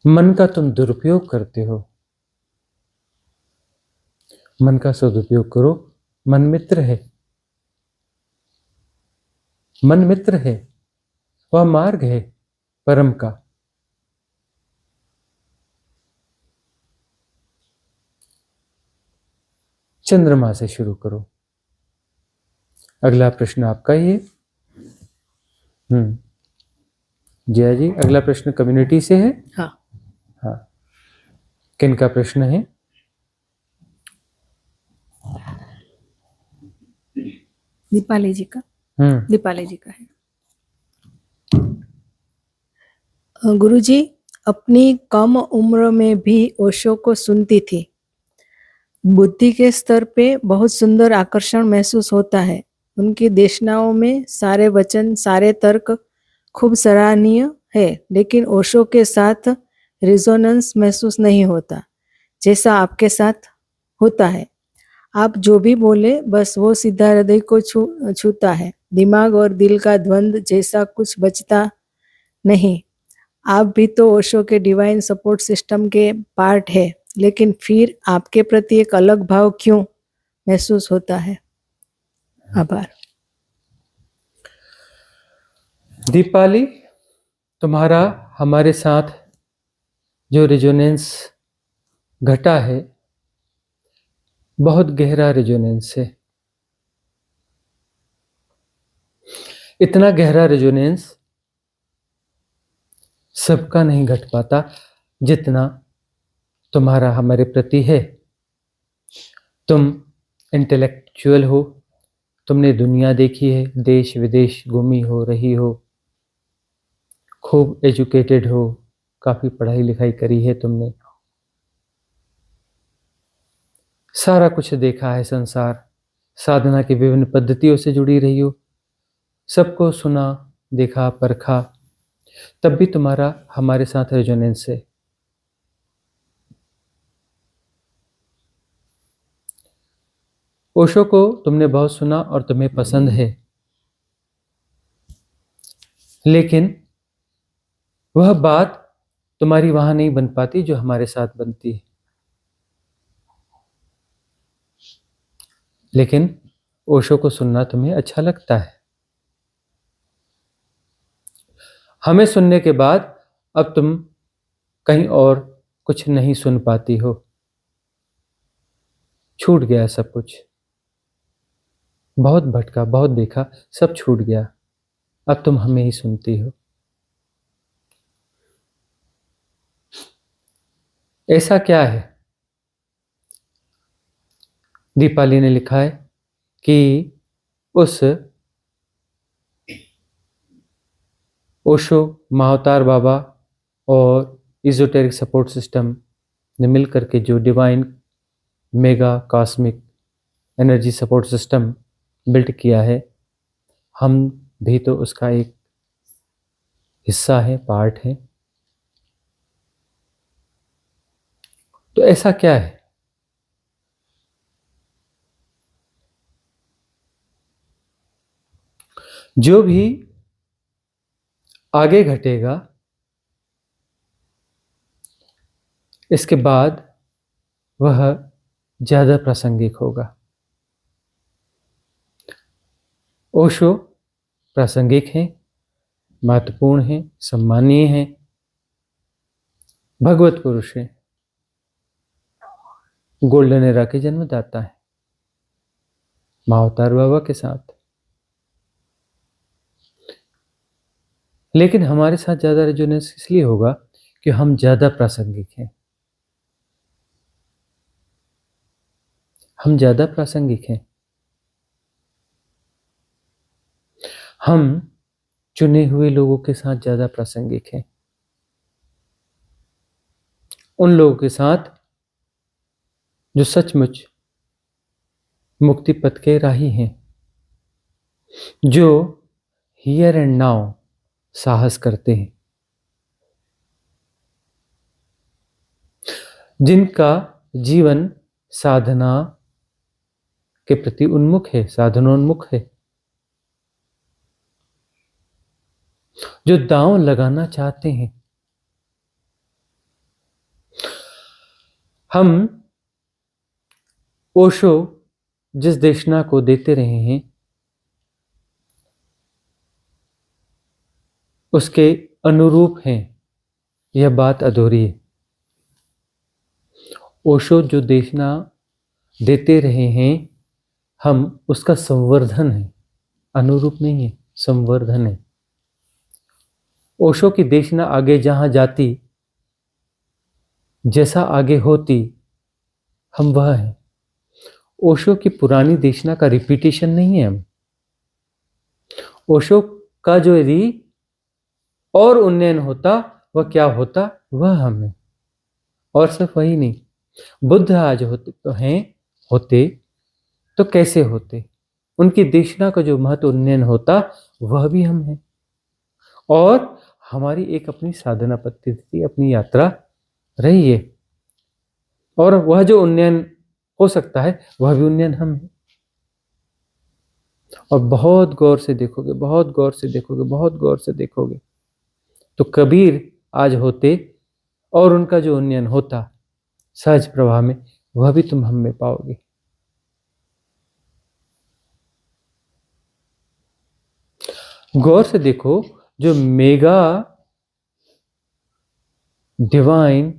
मन का तुम दुरुपयोग करते हो, मन का सदुपयोग करो। मन मित्र है, मन मित्र है। वह मार्ग है परम का। चंद्रमा से शुरू करो। अगला प्रश्न आपका ही है। जया जी, अगला प्रश्न कम्युनिटी से है। हाँ। हाँ, किन का प्रश्न है? दीपाली जी का। दीपाली जी का है। गुरुजी, अपनी कम उम्र में भी ओशो को सुनती थी। बुद्धि के स्तर पे बहुत सुंदर आकर्षण महसूस होता है। उनकी देशनाओं में सारे वचन, सारे तर्क खूब सराहनीय है, लेकिन ओशो के साथ रिजोनेंस महसूस नहीं होता जैसा आपके साथ होता है। आप जो भी बोले बस वो सीधा हृदय को छूता है। दिमाग और दिल का द्वंद्व जैसा कुछ बचता नहीं। आप भी तो ओशो के डिवाइन सपोर्ट सिस्टम के पार्ट है, लेकिन फिर आपके प्रति एक अलग भाव क्यों महसूस होता है? आभार। दीपाली, तुम्हारा हमारे साथ जो रेजोनेंस घटा है बहुत गहरा रेजोनेंस है। इतना गहरा रेजोनेंस सबका नहीं घट पाता जितना तुम्हारा हमारे प्रति है। तुम इंटेलेक्चुअल हो, तुमने दुनिया देखी है, देश विदेश घूमी हो, रही हो, खूब एजुकेटेड हो, काफ़ी पढ़ाई लिखाई करी है तुमने, सारा कुछ देखा है संसार, साधना की विभिन्न पद्धतियों से जुड़ी रही हो, सबको सुना, देखा, परखा, तब भी तुम्हारा हमारे साथ रेजोनेंस है। ओशो को तुमने बहुत सुना और तुम्हें पसंद है, लेकिन वह बात तुम्हारी वहां नहीं बन पाती जो हमारे साथ बनती है। लेकिन ओशो को सुनना तुम्हें अच्छा लगता है। हमें सुनने के बाद अब तुम कहीं और कुछ नहीं सुन पाती हो, छूट गया सब कुछ, बहुत भटका, बहुत देखा, सब छूट गया, अब तुम हमें ही सुनती हो। ऐसा क्या है? दीपाली ने लिखा है कि उस ओशो, महाअवतार बाबा और इजोटेरिक सपोर्ट सिस्टम ने मिलकर के जो divine mega cosmic energy support system build किया है, हम भी तो उसका एक हिस्सा है, पार्ट है। तो ऐसा क्या है? जो भी आगे घटेगा इसके बाद वह ज़्यादा प्रासंगिक होगा। ओशो प्रासंगिक हैं, महत्वपूर्ण हैं, सम्मानीय हैं, भगवत पुरुष हैं, गोल्डन एरा के जन्मदाता है महाअवतार बाबा के साथ। लेकिन हमारे साथ ज़्यादा रेजोनेंस इसलिए होगा कि हम ज़्यादा प्रासंगिक हैं, हम ज़्यादा प्रासंगिक हैं। हम चुने हुए लोगों के साथ ज़्यादा प्रासंगिक हैं, उन लोगों के साथ जो सचमुच मुक्ति पथ के राही हैं, जो हियर एंड नाउ साहस करते हैं, जिनका जीवन साधना के प्रति उन्मुख है, साधनोन्मुख है, जो दांव लगाना चाहते हैं। हम ओशो जिस देशना को देते रहे हैं उसके अनुरूप हैं, यह बात अधूरी है। ओशो जो देशना देते रहे हैं, हम उसका संवर्धन है, अनुरूप नहीं है, संवर्धन है। ओशो की देशना आगे जहां जाती, जैसा आगे होती, हम वह हैं। ओशो की पुरानी देशना का रिपीटेशन नहीं है हम। ओशो का जो यदि और उन्नयन होता, वह क्या होता? वह हम है, और सिर्फ वही नहीं। बुद्ध आज होते तो कैसे होते? उनकी देशना का जो महत्व उन्नयन होता, वह भी हम हैं। और हमारी एक अपनी साधना पद्धति, अपनी यात्रा रही है, और वह जो उन्नयन हो सकता है, वह भी उन्नयन हम है। और बहुत गौर से देखोगे, बहुत गौर से देखोगे, बहुत गौर से देखोगे तो कबीर आज होते और उनका जो उन्नयन होता सहज प्रवाह में, वह भी तुम हम में पाओगे। गौर से देखो, जो mega divine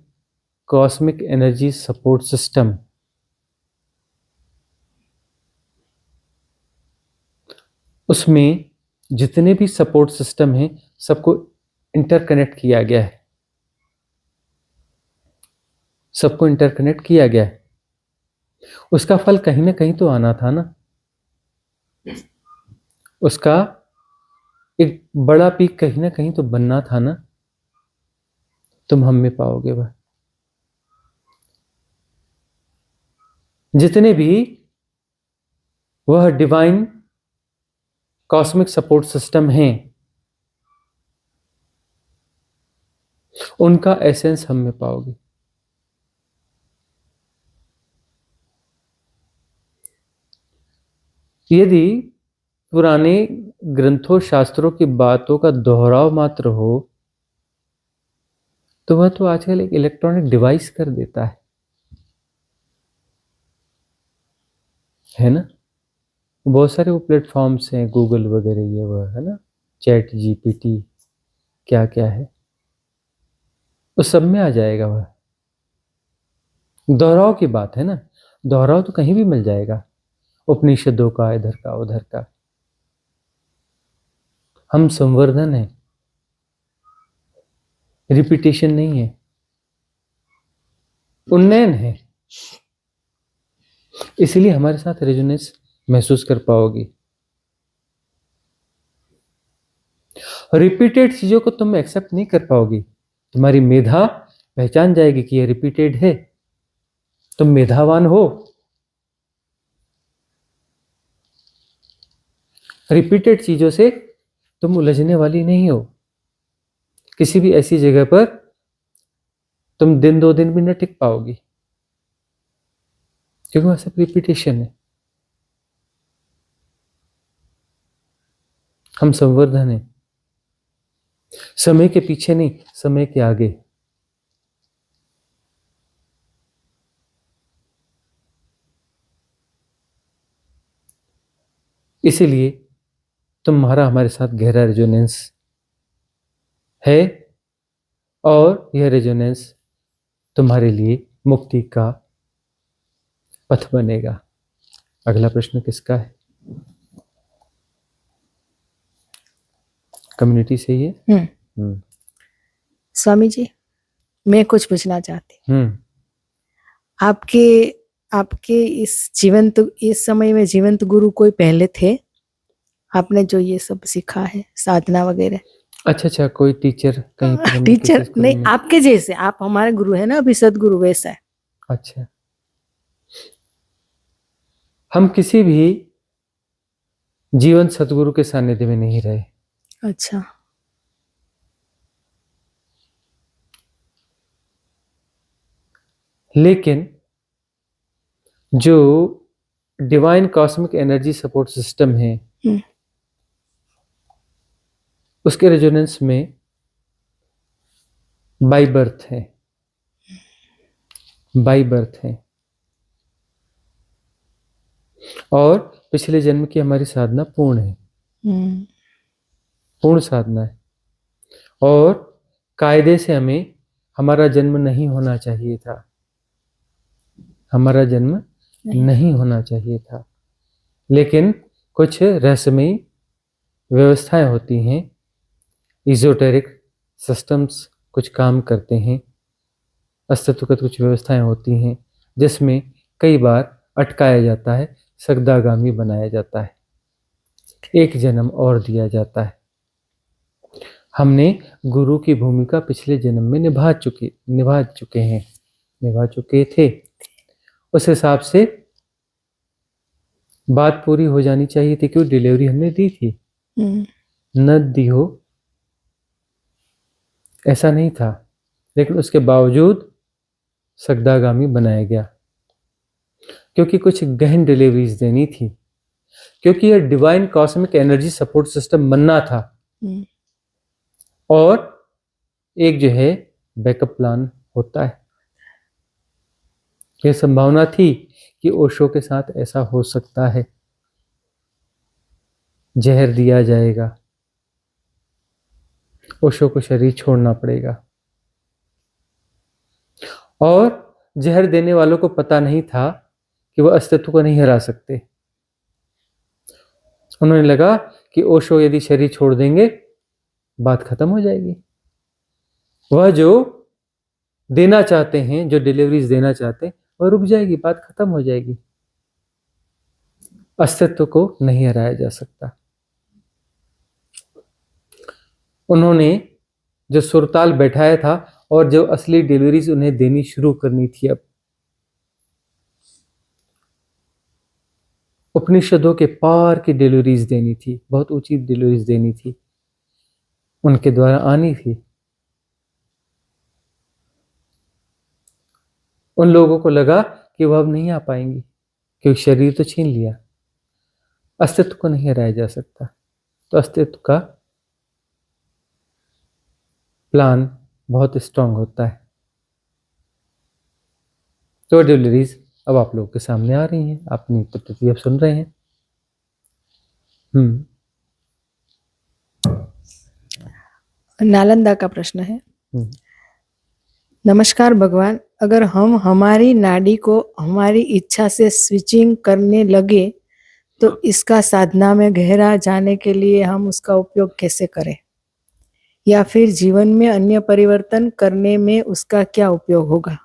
cosmic energy support system, उसमें जितने भी सपोर्ट सिस्टम हैं, सबको इंटरकनेक्ट किया गया है, सबको इंटरकनेक्ट किया गया है। उसका फल कहीं ना कहीं तो आना था ना। उसका एक बड़ा पीक कहीं ना कहीं तो बनना था ना, तुम हम में पाओगे वह। जितने भी वह डिवाइन कॉस्मिक सपोर्ट सिस्टम हैं, उनका एसेंस हम में पाओगे। यदि पुराने ग्रंथों शास्त्रों की बातों का दोहराव मात्र हो तो वह तो आजकल एक इलेक्ट्रॉनिक डिवाइस कर देता है ना। बहुत सारे वो प्लेटफॉर्म्स हैं, गूगल वगैरह, ये वह है ना, चैट जीपीटी, क्या क्या है, उस सब में आ जाएगा वह। दोहराव की बात है ना, दोहराव तो कहीं भी मिल जाएगा, उपनिषदों का, इधर का उधर का। हम संवर्धन है, रिपीटेशन नहीं है, उन्नयन है। इसलिए हमारे साथ रेजोनेंस महसूस कर पाओगी। रिपीटेड चीजों को तुम एक्सेप्ट नहीं कर पाओगी। तुम्हारी मेधा पहचान जाएगी कि यह रिपीटेड है, तुम मेधावान हो। रिपीटेड चीजों से तुम उलझने वाली नहीं हो। किसी भी ऐसी जगह पर तुम दिन दो दिन भी न टिक पाओगी, क्योंकि वह सब रिपीटेशन है। हम संवर्धन है, समय के पीछे नहीं, समय के आगे। इसीलिए तुम्हारा हमारे साथ गहरा रेजोनेंस है, और यह रेजोनेंस तुम्हारे लिए मुक्ति का पथ बनेगा। अगला प्रश्न किसका है? कम्युनिटी से ही है। स्वामी जी, मैं कुछ पूछना चाहती हूँ। आपके आपके इस समय में जीवंत गुरु कोई पहले थे? आपने जो ये सब सीखा है, साधना वगैरह? अच्छा, कोई टीचर कहीं पर हमने टीचर किसी स्कूल नहीं, में? आपके जैसे, आप हमारे गुरु है ना, अभी सदगुरु वैसा है। अच्छा, हम किसी भी जीवन सतगुरु के सानिध्य में नहीं रहे। अच्छा, लेकिन जो divine cosmic energy support system है, उसके रेजोनेंस में बाई बर्थ है, बाई बर्थ है, और पिछले जन्म की हमारी साधना पूर्ण है, पूर्ण साधना है। और कायदे से हमें हमारा जन्म नहीं होना चाहिए था, हमारा जन्म नहीं होना चाहिए था। लेकिन कुछ रहस्यमयी व्यवस्थाएं होती हैं, इजोटेरिक सिस्टम्स कुछ काम करते हैं, अस्तित्वगत कुछ व्यवस्थाएं होती हैं जिसमें कई बार अटकाया जाता है, सगदागामी बनाया जाता है, एक जन्म और दिया जाता है। हमने गुरु की भूमिका पिछले जन्म में निभा चुके थे। उस हिसाब से बात पूरी हो जानी चाहिए थी, क्यों डिलीवरी हमने दी थी, न दी हो ऐसा नहीं था, लेकिन उसके बावजूद सगदागामी बनाया गया, क्योंकि कुछ गहन डिलीवरीज देनी थी, क्योंकि यह divine cosmic energy support system बनना था। और एक जो है बैकअप प्लान होता है। यह संभावना थी कि ओशो के साथ ऐसा हो सकता है, जहर दिया जाएगा, ओशो को शरीर छोड़ना पड़ेगा। और जहर देने वालों को पता नहीं था कि वह अस्तित्व को नहीं हरा सकते। उन्होंने लगा कि ओशो यदि शरीर छोड़ देंगे बात खत्म हो जाएगी। वह जो देना चाहते हैं, जो डिलीवरीज देना चाहते हैं, वह रुक जाएगी, बात खत्म हो जाएगी। अस्तित्व को नहीं हराया जा सकता। उन्होंने जो सुरताल बैठाया था और जो असली डिलीवरीज उन्हें देनी शुरू करनी थी। अब उपनिषदों के पार की डिलीवरीज देनी थी, बहुत ऊंची डिलीवरीज देनी थी, उनके द्वारा आनी थी। उन लोगों को लगा कि वह अब नहीं आ पाएंगी क्योंकि शरीर तो छीन लिया, अस्तित्व को नहीं हराया जा सकता। तो अस्तित्व का प्लान बहुत स्ट्रांग होता है। तो डिलीवरीज अब आप लोगों के सामने आ रही हैं, अपनी प्रतिक्रिया सुन रहे हैं। नालंदा का प्रश्न है। हम्म। नमस्कार भगवान, अगर हम हमारी नाड़ी को हमारी इच्छा से स्विचिंग करने लगे तो इसका साधना में गहरा जाने के लिए हम उसका उपयोग कैसे करें, या फिर जीवन में अन्य परिवर्तन करने में उसका क्या उपयोग होगा?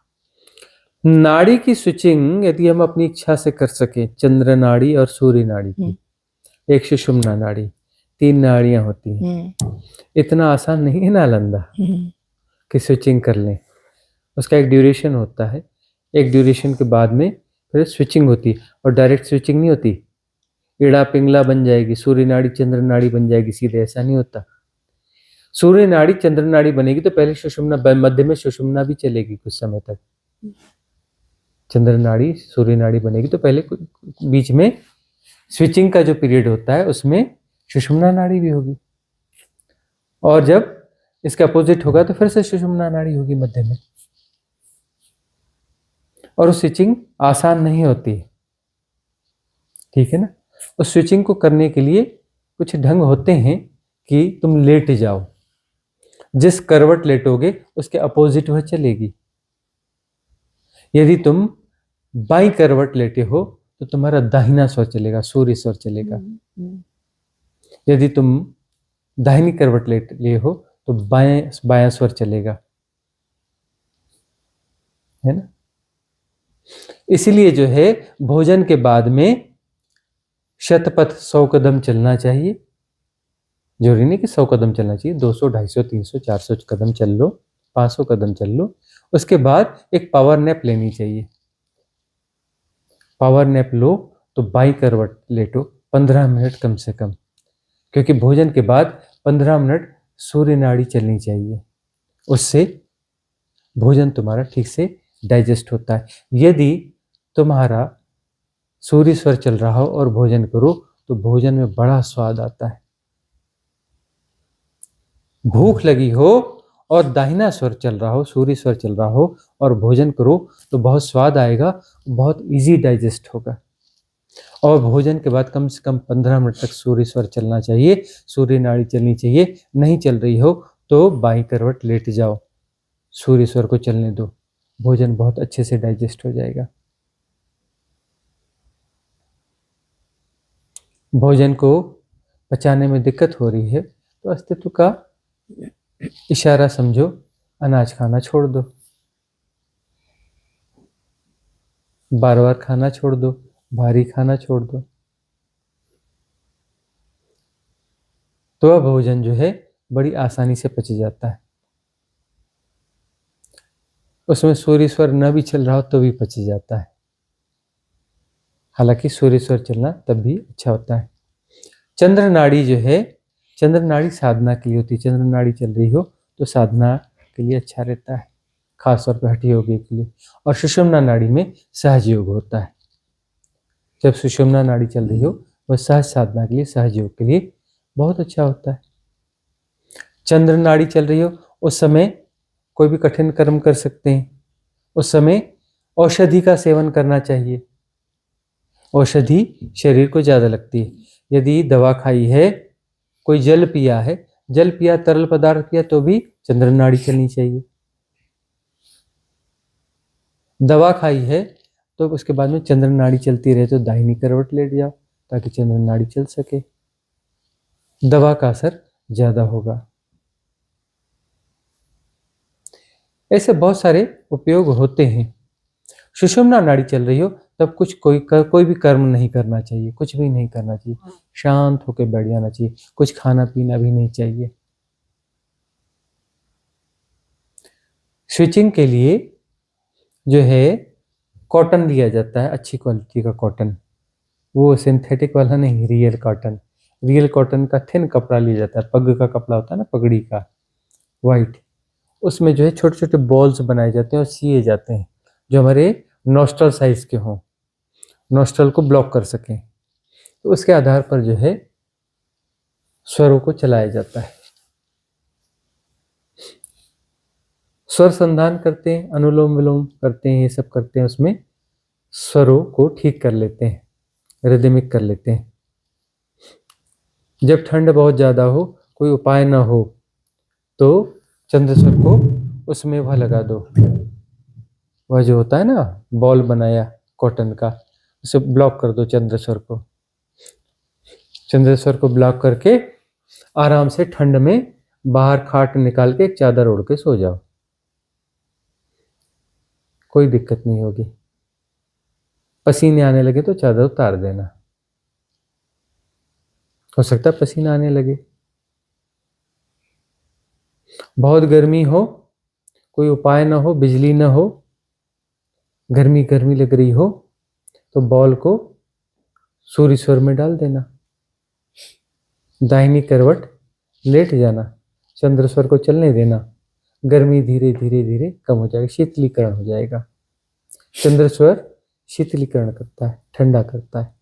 नाड़ी की स्विचिंग यदि हम अपनी इच्छा से कर सके, चंद्र नाड़ी और सूर्य नाड़ी की, एक सुषुम्ना नाड़ी, 3 नाड़ियां होती हैं। इतना आसान नहीं है नालंदा कि स्विचिंग कर लें। उसका एक ड्यूरेशन होता है, एक ड्यूरेशन के बाद में फिर स्विचिंग होती है, और डायरेक्ट स्विचिंग नहीं होती। इड़ा पिंगला बन जाएगी, सूर्य नाड़ी चंद्र नाड़ी बन जाएगी सीधे, ऐसा नहीं होता। सूर्य नाड़ी चंद्र नाड़ी बनेगी तो पहले सुषुम्ना, मध्य में सुषुम्ना भी चलेगी कुछ समय तक। चंद्र नाड़ी सूर्य नाड़ी बनेगी तो पहले बीच में स्विचिंग का जो पीरियड होता है उसमें सुषुम्ना नाड़ी भी होगी, और जब इसका अपोजिट होगा तो फिर से सुषुम्ना नाड़ी होगी मध्य में। और उस स्विचिंग आसान नहीं होती, ठीक है ना। उस स्विचिंग को करने के लिए कुछ ढंग होते हैं कि तुम लेट जाओ, जिस करवट लेटोगे उसके अपोजिट वह चलेगी। यदि तुम बाई करवट लेटे हो तो तुम्हारा दाहिना स्वर चलेगा, सूर्य स्वर चलेगा। यदि तुम दाहिनी करवट ले हो तो बायां स्वर चलेगा, है ना। इसीलिए जो है भोजन के बाद में शतपथ 100 कदम चलना चाहिए। जरूरी नहीं कि 100 कदम चलना चाहिए, 200, 250, 300, 400 कदम चल लो, 500 कदम चल लो। उसके बाद एक पावर नैप लेनी चाहिए। पावर नैप लो तो बाई करवट लेटो 15 मिनट कम से कम, क्योंकि भोजन के बाद 15 मिनट सूर्य नाड़ी चलनी चाहिए। उससे भोजन तुम्हारा ठीक से डाइजेस्ट होता है। यदि तुम्हारा सूर्य स्वर चल रहा हो और भोजन करो तो भोजन में बड़ा स्वाद आता है। भूख लगी हो और दाहिना स्वर चल रहा हो, सूर्य स्वर चल रहा हो और भोजन करो तो बहुत स्वाद आएगा, बहुत इजी डाइजेस्ट होगा। और भोजन के बाद कम से कम 15 मिनट तक सूर्य स्वर चलना चाहिए, सूर्य नाड़ी चलनी चाहिए। नहीं चल रही हो तो बाईं करवट लेट जाओ, सूर्य स्वर को चलने दो, भोजन बहुत अच्छे से डाइजेस्ट हो जाएगा। भोजन को पचाने में दिक्कत हो रही है तो अस्तित्व का इशारा समझो, अनाज खाना छोड़ दो, बार बार खाना छोड़ दो, भारी खाना छोड़ दो, तो वह भोजन जो है बड़ी आसानी से पच जाता है। उसमें सूर्य स्वर न भी चल रहा हो तो भी पच जाता है। हालांकि सूर्य स्वर चलना तब भी अच्छा होता है। चंद्र नाड़ी जो है, चंद्र नाड़ी साधना के लिए होती है। चंद्र नाड़ी चल रही हो तो साधना के लिए अच्छा रहता है, खास तौर पर हठी योगी के लिए। और सुषुम्ना नाड़ी में सहज योग होता है। जब सुषुम्ना नाड़ी चल रही हो वह सहज साधना के लिए, सहज योग के लिए बहुत अच्छा होता है। चंद्र नाड़ी चल रही हो उस समय कोई भी कठिन कर्म कर सकते हैं। उस समय औषधि का सेवन करना चाहिए। औषधि शरीर को ज़्यादा लगती है। यदि दवा खाई है, कोई जल पिया है, जल पिया, तरल पदार्थ पिया, तो भी चंद्र नाड़ी चलनी चाहिए। दवा खाई है तो उसके बाद में चंद्र नाड़ी चलती रहे तो दाहिनी करवट लेट जाओ ताकि चंद्र नाड़ी चल सके, दवा का असर ज़्यादा होगा। ऐसे बहुत सारे उपयोग होते हैं। सुषुम्ना नाड़ी चल रही हो तब कोई भी कर्म नहीं करना चाहिए, कुछ भी नहीं करना चाहिए, शांत होकर बैठ जाना चाहिए, कुछ खाना पीना भी नहीं चाहिए। स्विचिंग के लिए जो है कॉटन लिया जाता है, अच्छी क्वालिटी का कॉटन, वो सिंथेटिक वाला नहीं, रियल कॉटन। रियल कॉटन का थिन कपड़ा लिया जाता है, पग का कपड़ा होता है ना, पगड़ी का, वाइट, उसमें जो है छोटे छोटे बॉल्स बनाए जाते हैं और सिए जाते हैं जो हमारे नोस्ट्रल साइज के हों, नोस्ट्रल को ब्लॉक कर सकें। तो उसके आधार पर जो है स्वरों को चलाया जाता है। स्वर संधान करते हैं, अनुलोम विलोम करते हैं, ये सब करते हैं, उसमें स्वरों को ठीक कर लेते हैं, रिदमिक कर लेते हैं। जब ठंड बहुत ज़्यादा हो, कोई उपाय ना हो, तो चंद्रस्वर को उसमें वह लगा दो, वह जो होता है ना बॉल बनाया कॉटन का, उसे ब्लॉक कर दो चंद्रस्वर को। चंद्रस्वर को ब्लॉक करके आराम से ठंड में बाहर खाट निकाल के एक चादर ओढ़ के सो जाओ, कोई दिक्कत नहीं होगी। पसीने आने लगे तो चादर उतार देना, हो सकता है पसीना आने लगे। बहुत गर्मी हो, कोई उपाय ना हो, बिजली ना हो, गर्मी गर्मी लग रही हो, तो बॉल को सूर्य स्वर में डाल देना, दाहिनी करवट लेट जाना, चंद्र स्वर को चलने देना, गर्मी धीरे धीरे धीरे कम हो जाएगी, शीतलीकरण हो जाएगा। चंद्र स्वर शीतलीकरण करता है, ठंडा करता है।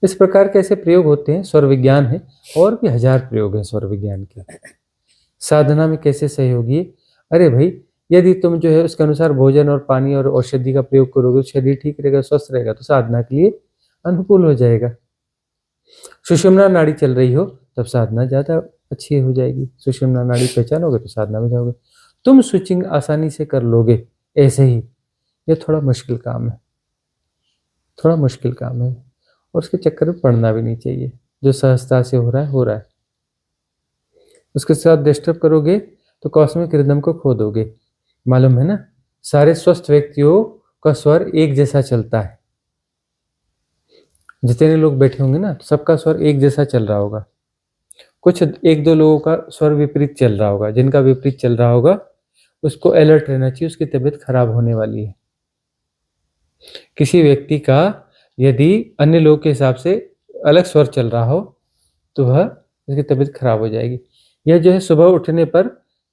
इस प्रकार के ऐसे प्रयोग होते हैं, स्वर विज्ञान है, और भी 1000 प्रयोग हैं स्वर विज्ञान के। साधना में कैसे सहयोगी है? अरे भाई, यदि तुम जो है उसके अनुसार भोजन और पानी और औषधि का प्रयोग करोगे, शरीर ठीक रहेगा, स्वस्थ रहेगा, तो साधना के लिए अनुकूल हो जाएगा। सुषुम्ना नाड़ी चल रही हो तब साधना ज़्यादा अच्छी हो जाएगी। सुषुम्ना नाड़ी पहचानोगे तो साधना में जाओगे। तुम स्विचिंग आसानी से कर लोगे ऐसे ही। ये थोड़ा मुश्किल काम है, थोड़ा मुश्किल काम है, और उसके चक्कर में पड़ना भी नहीं चाहिए। जो सहजता से हो रहा है, हो रहा है। उसके साथ डिस्टर्ब करोगे तो कॉस्मिक रिदम को खो दोगे। मालूम है ना, सारे स्वस्थ व्यक्तियों का स्वर एक जैसा चलता है। जितने लोग बैठे होंगे ना, सबका स्वर एक जैसा चल रहा होगा। कुछ 1-2 लोगों का स्वर विपरीत चल रहा होगा। जिनका विपरीत चल रहा होगा उसको अलर्ट रहना चाहिए, उसकी तबीयत खराब होने वाली है। किसी व्यक्ति का यदि अन्य लोगों के हिसाब से अलग स्वर चल रहा हो तो वह उसकी तबीयत खराब हो जाएगी। यह जो है सुबह उठने पर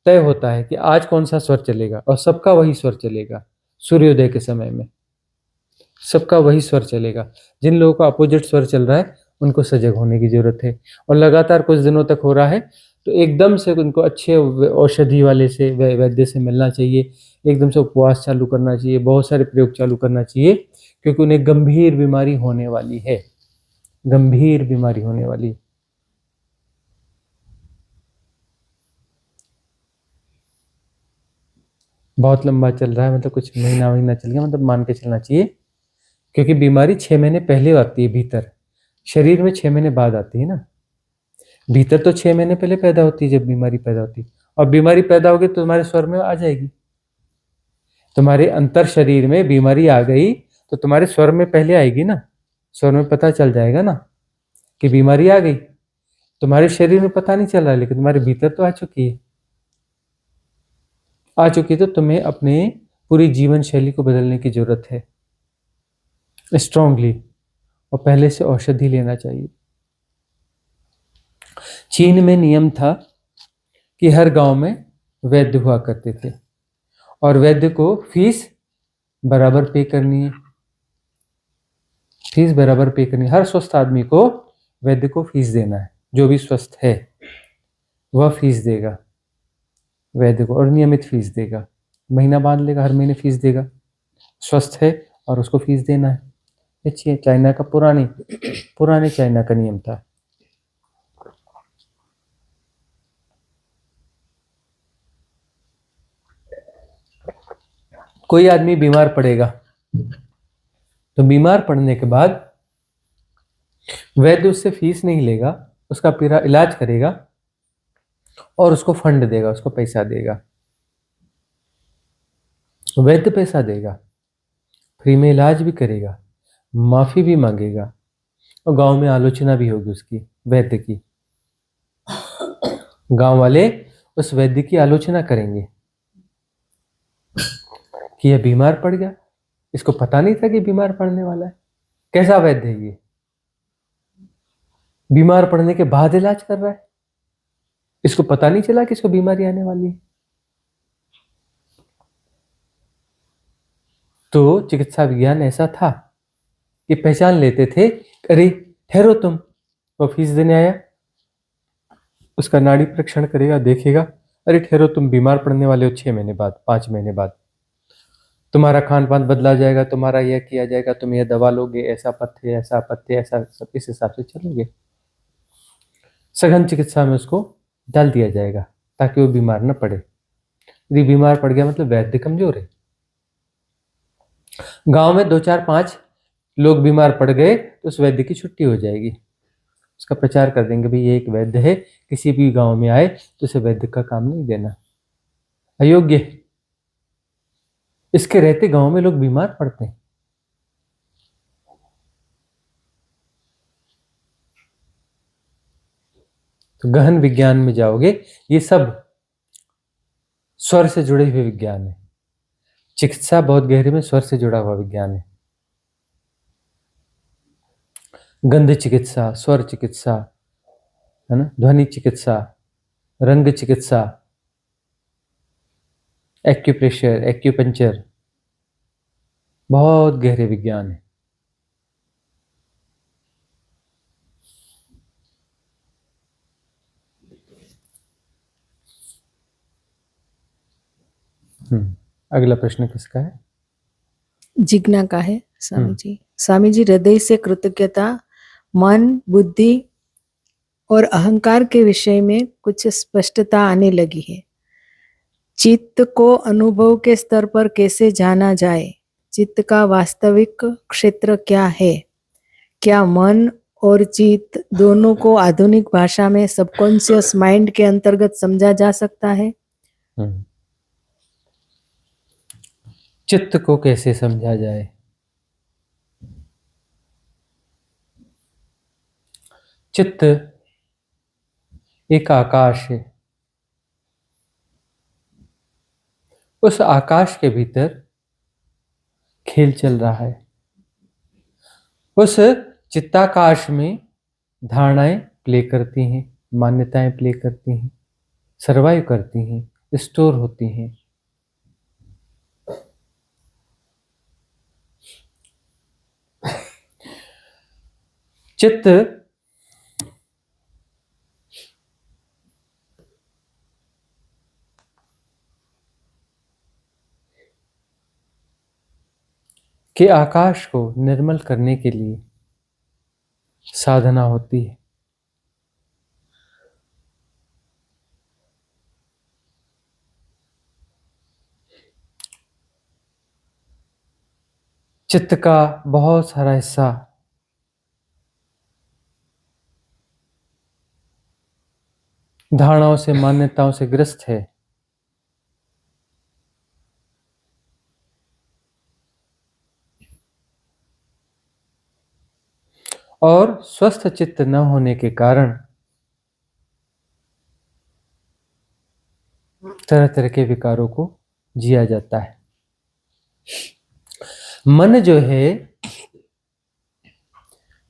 तय होता है कि आज कौन सा स्वर चलेगा, और सबका वही स्वर चलेगा। सूर्योदय के समय में सबका वही स्वर चलेगा। जिन लोगों का अपोजिट स्वर चल रहा है उनको सजग होने की जरूरत है, और लगातार कुछ दिनों तक हो रहा है तो एकदम से उनको अच्छे औषधि वाले से, वैद्य से मिलना चाहिए। एकदम से उपवास चालू करना चाहिए, बहुत सारे प्रयोग चालू करना चाहिए, क्योंकि उन्हें गंभीर बीमारी होने वाली है, गंभीर बीमारी होने वाली है। बहुत लंबा चल रहा है, मतलब कुछ महीना चल गया, मतलब मान के चलना चाहिए, क्योंकि बीमारी 6 महीने पहले आती है भीतर, शरीर में 6 महीने बाद आती है ना। भीतर तो 6 महीने पहले पैदा होती है जब बीमारी पैदा होती है, और बीमारी पैदा होगी तो तुम्हारे स्वर में आ जाएगी। तुम्हारे अंतर शरीर में बीमारी आ गई तो तुम्हारे स्वर में पहले आएगी ना, स्वर में पता चल जाएगा ना कि बीमारी आ गई। तुम्हारे शरीर में पता नहीं चल रहा है, लेकिन तुम्हारे भीतर तो आ चुकी है। आ चुकी तो तुम्हें अपने पूरी जीवन शैली को बदलने की जरूरत है स्ट्रांगली, और पहले से औषधि लेना चाहिए। चीन में नियम था कि हर गांव में वैद्य हुआ करते थे, और वैद्य को फीस बराबर पे करनी है, फीस बराबर पे करनी है। हर स्वस्थ आदमी को वैद्य को फीस देना है। जो भी स्वस्थ है वह फीस देगा वैद्य को, और नियमित फीस देगा। महीना बांध लेगा, हर महीने फीस देगा। स्वस्थ है और उसको फीस देना है। अच्छी है, चाइना का पुराने चाइना का नियम था। कोई आदमी बीमार पड़ेगा तो बीमार पड़ने के बाद वैद्य उससे फीस नहीं लेगा, उसका पूरा इलाज करेगा और उसको फंड देगा, उसको पैसा देगा। वैद्य पैसा देगा, फ्री में इलाज भी करेगा, माफी भी मांगेगा, और गांव में आलोचना भी होगी उसकी, वैद्य की। गांव वाले उस वैद्य की आलोचना करेंगे कि यह बीमार पड़ गया, इसको पता नहीं था कि बीमार पड़ने वाला है, कैसा वैद्य है ये, बीमार पड़ने के बाद इलाज कर रहा है, इसको पता नहीं चला कि इसको बीमारी आने वाली है। तो चिकित्सा विज्ञान ऐसा था कि पहचान लेते थे, अरे ठहरो तुम, वो फीस देने आया, उसका नाड़ी परीक्षण करेगा, देखेगा, अरे ठहरो तुम बीमार पड़ने वाले हो 6 महीने बाद, 5 महीने बाद, तुम्हारा खान पान बदला जाएगा, तुम्हारा यह किया जाएगा, तुम यह दवा लोगे, ऐसा पथ्य ऐसा पथ्य ऐसा, सब इस हिसाब से चलोगे। सघन चिकित्सा में उसको डाल दिया जाएगा ताकि वो बीमार न पड़े। यदि बीमार पड़ गया मतलब वैद्य कमजोर है। गांव में 2 4 5 लोग बीमार पड़ गए तो उस वैद्य की छुट्टी हो जाएगी, उसका प्रचार कर देंगे, भाई ये एक वैद्य है, किसी भी गांव में आए तो उसे वैद्य का काम नहीं देना, अयोग्य है। इसके रहते गांव में लोग बीमार पड़ते हैं। तो गहन विज्ञान में जाओगे, ये सब स्वर से जुड़े हुए विज्ञान है। चिकित्सा बहुत गहरे में स्वर से जुड़ा हुआ विज्ञान है। गंध चिकित्सा, स्वर चिकित्सा, है ना, ध्वनि चिकित्सा, रंग चिकित्सा, एक्यूप्रेशर, एक्यूपंचर, बहुत गहरे विज्ञान है। अगला प्रश्न किसका है? जिज्ञा का है स्वामी जी। स्वामी जी, हृदय से कृतज्ञता, मन, बुद्धि और अहंकार के विषय में कुछ स्पष्टता आने लगी है। चित्त को अनुभव के स्तर पर कैसे जाना जाए? चित्त का वास्तविक क्षेत्र क्या है? क्या मन और चित्त दोनों को आधुनिक भाषा में सबकॉन्शियस माइंड के अंतर्गत समझा जा सकता है? चित्त को कैसे समझा जाए? चित्त एक आकाश है, उस आकाश के भीतर खेल चल रहा है। उस चित्ताकाश में धारणाएं प्ले करती हैं, मान्यताएं प्ले करती हैं, सर्वाइव करती हैं, स्टोर होती हैं। चित्त के आकाश को निर्मल करने के लिए साधना होती है। चित्त का बहुत सारा हिस्सा धारणाओं से, मान्यताओं से ग्रस्त है। और स्वस्थ चित्त न होने के कारण तरह तरह के विकारों को जिया जाता है। मन जो है,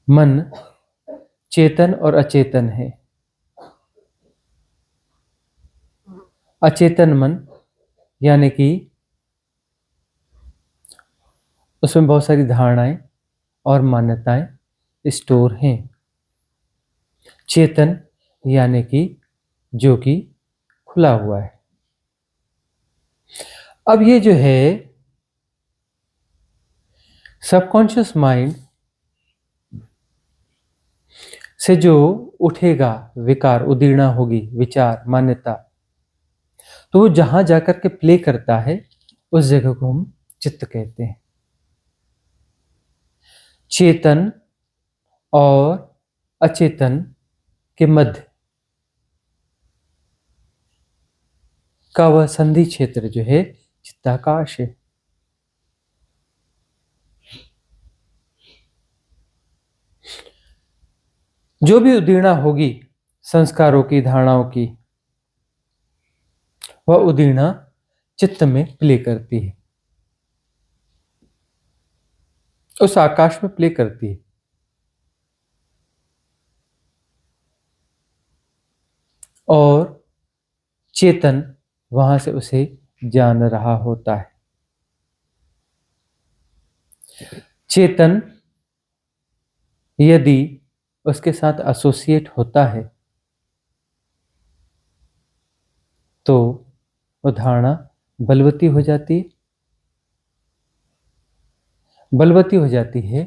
मन चेतन और अचेतन है। अचेतन मन यानी कि उसमें बहुत सारी धारणाएं और मान्यताएं स्टोर हैं। चेतन यानी कि जो कि खुला हुआ है। अब ये जो है सबकॉन्शियस माइंड से जो उठेगा विकार, उदीर्णा होगी, विचार, मान्यता, तो वो जहां जाकर के प्ले करता है उस जगह को हम चित्त कहते हैं। चेतन और अचेतन के मध्य का वह संधि क्षेत्र जो है चित्ताकाश है। जो भी उदीर्णा होगी संस्कारों की, धारणाओं की, वह उदीणा चित्त में प्ले करती है, उस आकाश में प्ले करती है। और चेतन वहां से उसे जान रहा होता है। चेतन यदि उसके साथ एसोसिएट होता है तो वो धारणा बलवती हो जाती है। बलवती हो जाती है,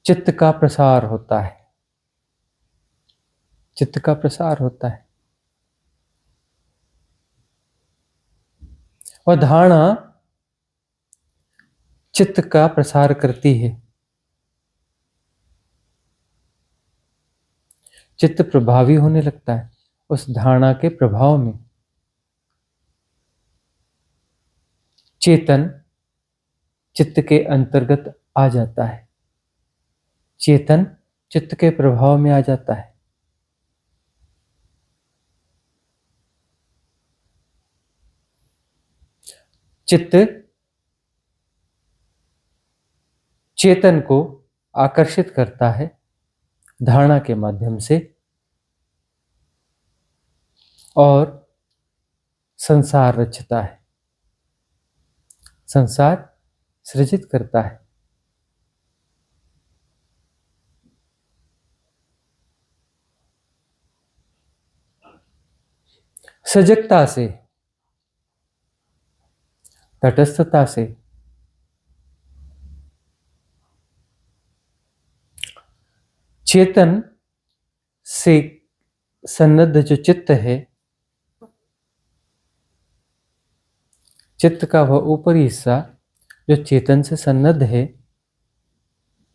चित्त का प्रसार होता है, चित्त का प्रसार होता है। और धारणा चित्त का प्रसार करती है, चित्त प्रभावी होने लगता है उस धारणा के प्रभाव में। चेतन चित्त के अंतर्गत आ जाता है, चेतन चित्त के प्रभाव में आ जाता है। चित्त चेतन को आकर्षित करता है धारणा के माध्यम से और संसार रचता है, संसार सृजित करता है। सजगता से, तटस्थता से, चेतन से सन्नद्ध जो चित्त है, चित्त का वह ऊपरी हिस्सा जो चेतन से सन्नद्ध है,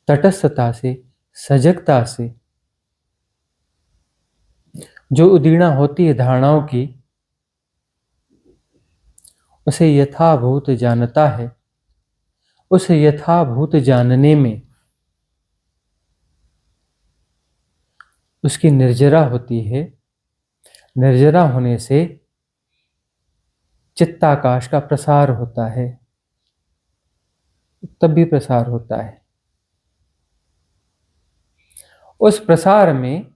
तटस्थता से, सजगता से जो उदीणा होती है धारणाओं की, उसे यथाभूत जानता है। उस यथाभूत जानने में उसकी निर्जरा होती है। निर्जरा होने से चित्ताकाश का प्रसार होता है, तब भी प्रसार होता है। उस प्रसार में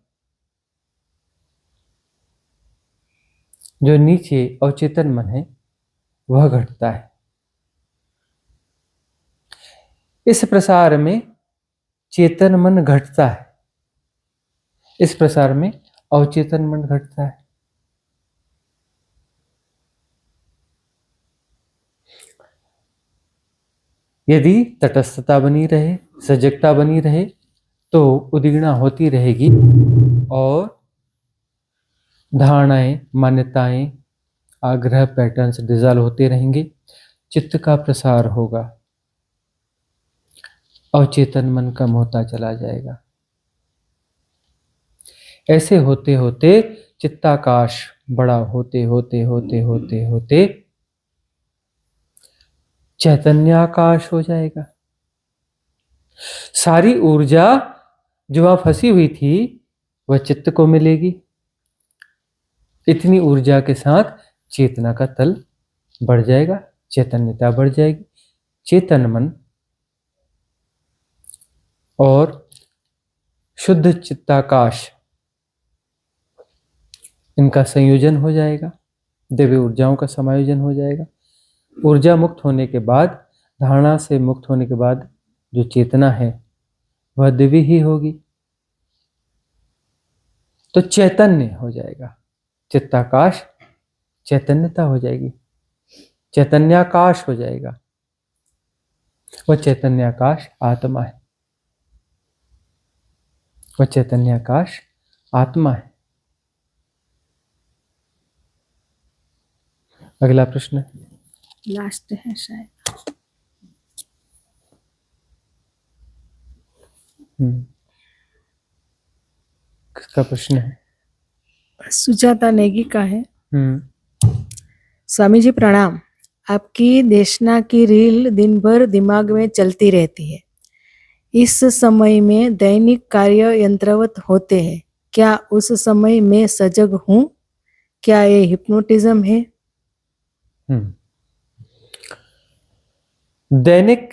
जो नीचे अवचेतन मन है वह घटता है। इस प्रसार में चेतन मन घटता है, इस प्रसार में अवचेतन मन घटता है। यदि तटस्थता बनी रहे, सजगता बनी रहे तो उदीणा होती रहेगी और धारणाएं, मान्यताएं, आग्रह, पैटर्न्स डिजॉल्व होते रहेंगे, चित्त का प्रसार होगा, अवचेतन मन कम होता चला जाएगा। ऐसे होते होते चित्ताकाश बड़ा होते होते होते होते होते चैतन्याकाश हो जाएगा। सारी ऊर्जा जो वहां फंसी हुई थी वह चित्त को मिलेगी। इतनी ऊर्जा के साथ चेतना का तल बढ़ जाएगा, चैतन्यता बढ़ जाएगी। चेतन मन और शुद्ध चित्ताकाश, इनका संयोजन हो जाएगा, दिव्य ऊर्जाओं का समायोजन हो जाएगा। ऊर्जा मुक्त होने के बाद, धारणा से मुक्त होने के बाद जो चेतना है वह दिव्य ही होगी, तो चैतन्य हो जाएगा। चित्ताकाश चैतन्यता हो जाएगी, चैतन्याकाश हो जाएगा। वह चैतन्याकाश आत्मा है, वह चैतन्याकाश आत्मा है। अगला प्रश्न लास्ट है शायद। किसका प्रश्न है? सुजाता नेगी का है। स्वामी जी प्रणाम। आपकी देशना की रील दिन भर दिमाग में चलती रहती है। इस समय में दैनिक कार्य यंत्रवत होते हैं। क्या उस समय मैं सजग हूँ? क्या ये हिप्नोटिज्म है? दैनिक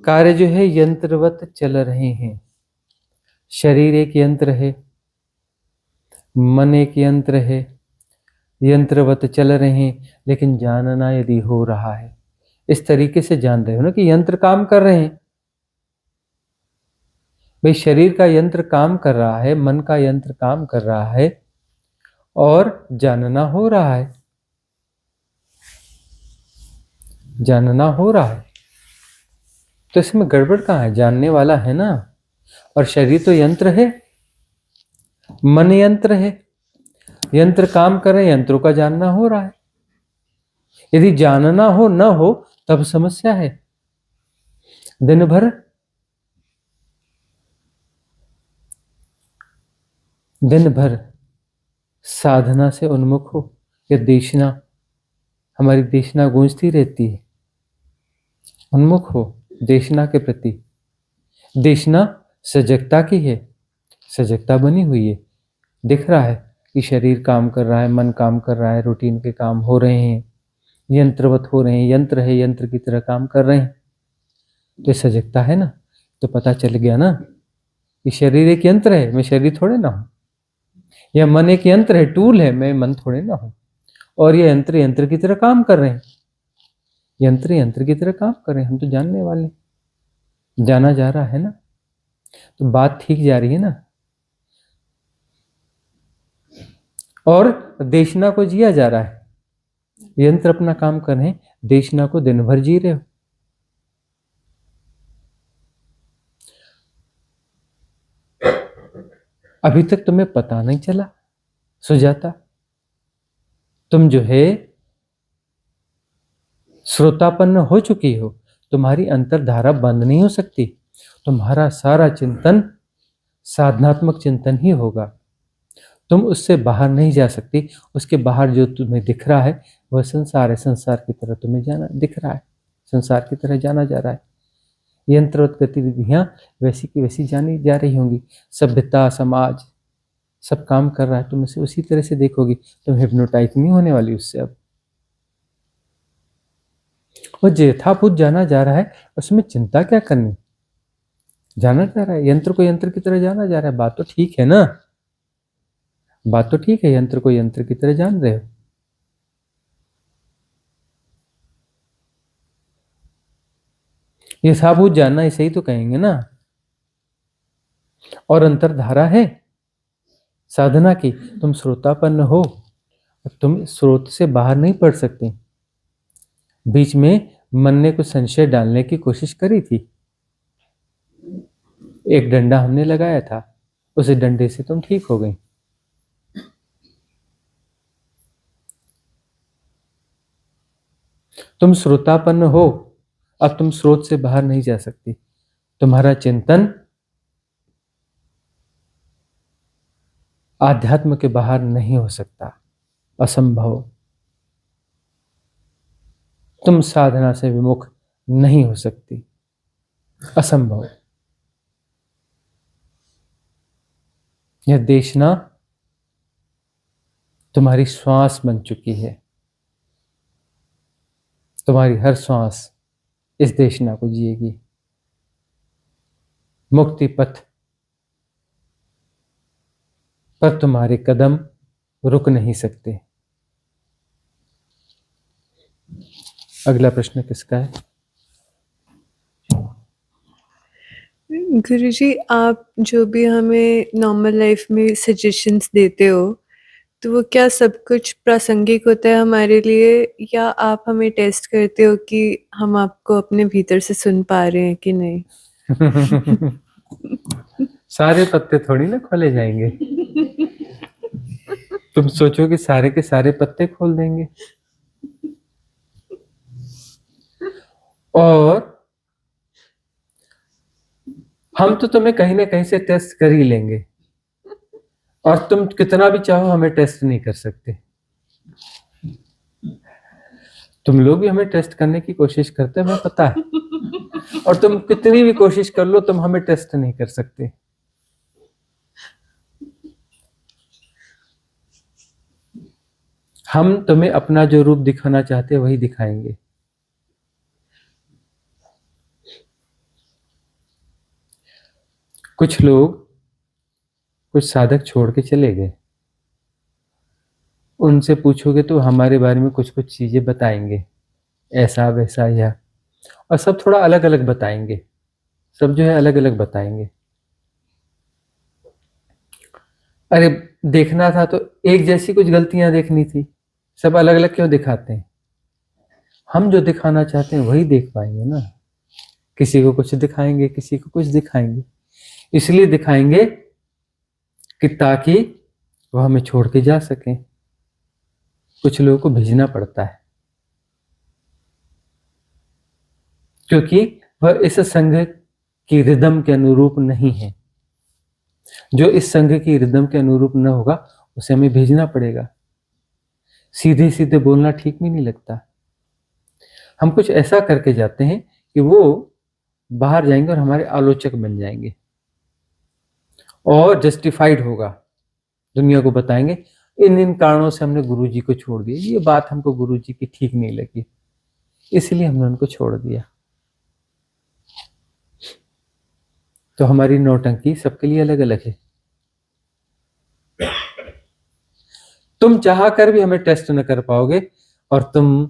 कार्य जो है यंत्रवत चल रहे हैं। शरीर एक यंत्र है, मन एक यंत्र है, यंत्रवत चल रहे हैं, लेकिन जानना यदि हो रहा है, इस तरीके से जान रहे हो ना कि यंत्र काम कर रहे हैं। भाई शरीर का यंत्र काम कर रहा है, मन का यंत्र काम कर रहा है और जानना हो रहा है, जानना हो रहा है, तो इसमें गड़बड़ कहाँ है? जानने वाला है ना। और शरीर तो यंत्र है, मन यंत्र है, यंत्र काम कर रहे हैं, यंत्रों का जानना हो रहा है। यदि जानना हो न हो तब समस्या है। दिन भर साधना से उन्मुख हो या देशना, हमारी देशना गूंजती रहती है, उन्मुख हो देशना के प्रति। देशना सजगता की है, सजगता बनी हुई है, दिख रहा है कि शरीर काम कर रहा है, मन काम कर रहा है, रूटीन के काम हो रहे हैं, यंत्रवत हो रहे हैं, यंत्र है, यंत्र की तरह काम कर रहे हैं, तो सजगता है ना। तो पता चल गया ना कि शरीर एक यंत्र है, मैं शरीर थोड़े ना हूं, या मन एक यंत्र है, टूल है, मैं मन थोड़े ना हूं। और ये यंत्र यंत्र की तरह काम कर रहे हैं, यंत्र यंत्र की तरह काम कर रहे हैं, हम तो जानने वाले, जाना जा रहा है ना, तो बात ठीक जा रही है ना। और देशना को जिया जा रहा है, यंत्र अपना काम कर रहे हैं, देशना को दिन भर जी रहे हो। अभी तक तुम्हें पता नहीं चला सुजाता, तुम जो है श्रोतापन्न हो चुकी हो, तुम्हारी अंतर्धारा बंद नहीं हो सकती, तुम्हारा सारा चिंतन साधनात्मक चिंतन ही होगा, तुम उससे बाहर नहीं जा सकती। उसके बाहर जो तुम्हें दिख रहा है वह संसार है, संसार की तरह तुम्हें जाना दिख रहा है, संसार की तरह जाना जा रहा है। यंत्रवत गतिविधियां वैसी की वैसी जानी जा रही होंगी, सभ्यता समाज सब काम कर रहा है, तुम उसे उसी तरह से देखोगी, तुम हिप्नोटाइज नहीं होने वाली उससे। अब वो यथाभूत जाना जा रहा है, उसमें चिंता क्या करनी, जाना जा रहा है, यंत्र को यंत्र की तरह जाना जा रहा है। बात तो ठीक है ना, बात तो ठीक है, यंत्र को यंत्र की तरह जान रहे हो। यथाभूत जानना इसे ही तो कहेंगे ना। और अंतरधारा है साधना की, तुम श्रोतापन्न हो, तुम स्रोत से बाहर नहीं पड़ सकते। बीच में मन ने कुछ संशय डालने की कोशिश करी थी, एक डंडा हमने लगाया था, उस डंडे से तुम ठीक हो गई। तुम श्रोतापन्न हो, अब तुम स्रोत से बाहर नहीं जा सकती, तुम्हारा चिंतन आध्यात्म के बाहर नहीं हो सकता, असंभव। तुम साधना से विमुख नहीं हो सकती, असंभव। यह देशना तुम्हारी श्वास बन चुकी है, तुम्हारी हर श्वास इस देशना को जिएगी। मुक्ति पथ पर तुम्हारे कदम रुक नहीं सकते। अगला प्रश्न किसका है? गुरुजी, आप जो भी हमें नॉर्मल लाइफ में सजेशंस देते हो, तो वो क्या सब कुछ प्रासंगिक होता है हमारे लिए, या आप हमें टेस्ट करते हो कि हम आपको अपने भीतर से सुन पा रहे हैं कि नहीं? सारे पत्ते थोड़ी ना खोले जाएंगे। तुम सोचो कि सारे के सारे पत्ते खोल देंगे। और हम तो तुम्हें कहीं ना कहीं से टेस्ट कर ही लेंगे, और तुम कितना भी चाहो हमें टेस्ट नहीं कर सकते। तुम लोग भी हमें टेस्ट करने की कोशिश करते हैं, हमें पता है, और तुम कितनी भी कोशिश कर लो तुम हमें टेस्ट नहीं कर सकते। हम तुम्हें अपना जो रूप दिखाना चाहते हैं वही दिखाएंगे। कुछ लोग, कुछ साधक छोड़ के चले गए, उनसे पूछोगे तो हमारे बारे में कुछ कुछ चीजें बताएंगे, ऐसा वैसा या, और सब थोड़ा अलग अलग बताएंगे, सब जो है अलग अलग बताएंगे। अरे देखना था तो एक जैसी कुछ गलतियां देखनी थी, सब अलग अलग क्यों दिखाते हैं? हम जो दिखाना चाहते हैं वही देख पाएंगे ना। किसी को कुछ दिखाएंगे, किसी को कुछ दिखाएंगे, इसलिए दिखाएंगे कि ताकि वह हमें छोड़ के जा सकें। कुछ लोगों को भेजना पड़ता है क्योंकि वह इस संघ की रिदम के अनुरूप नहीं है। जो इस संघ की रिदम के अनुरूप न होगा उसे हमें भेजना पड़ेगा। सीधे सीधे बोलना ठीक भी नहीं लगता। हम कुछ ऐसा करके जाते हैं कि वो बाहर जाएंगे और हमारे आलोचक बन जाएंगे और जस्टिफाइड होगा, दुनिया को बताएंगे इन इन कारणों से हमने गुरुजी को छोड़ दिया, ये बात हमको गुरुजी की ठीक नहीं लगी, इसलिए हमने उनको छोड़ दिया। तो हमारी नौटंकी सबके लिए अलग अलग है। तुम चाह कर भी हमें टेस्ट न कर पाओगे, और तुम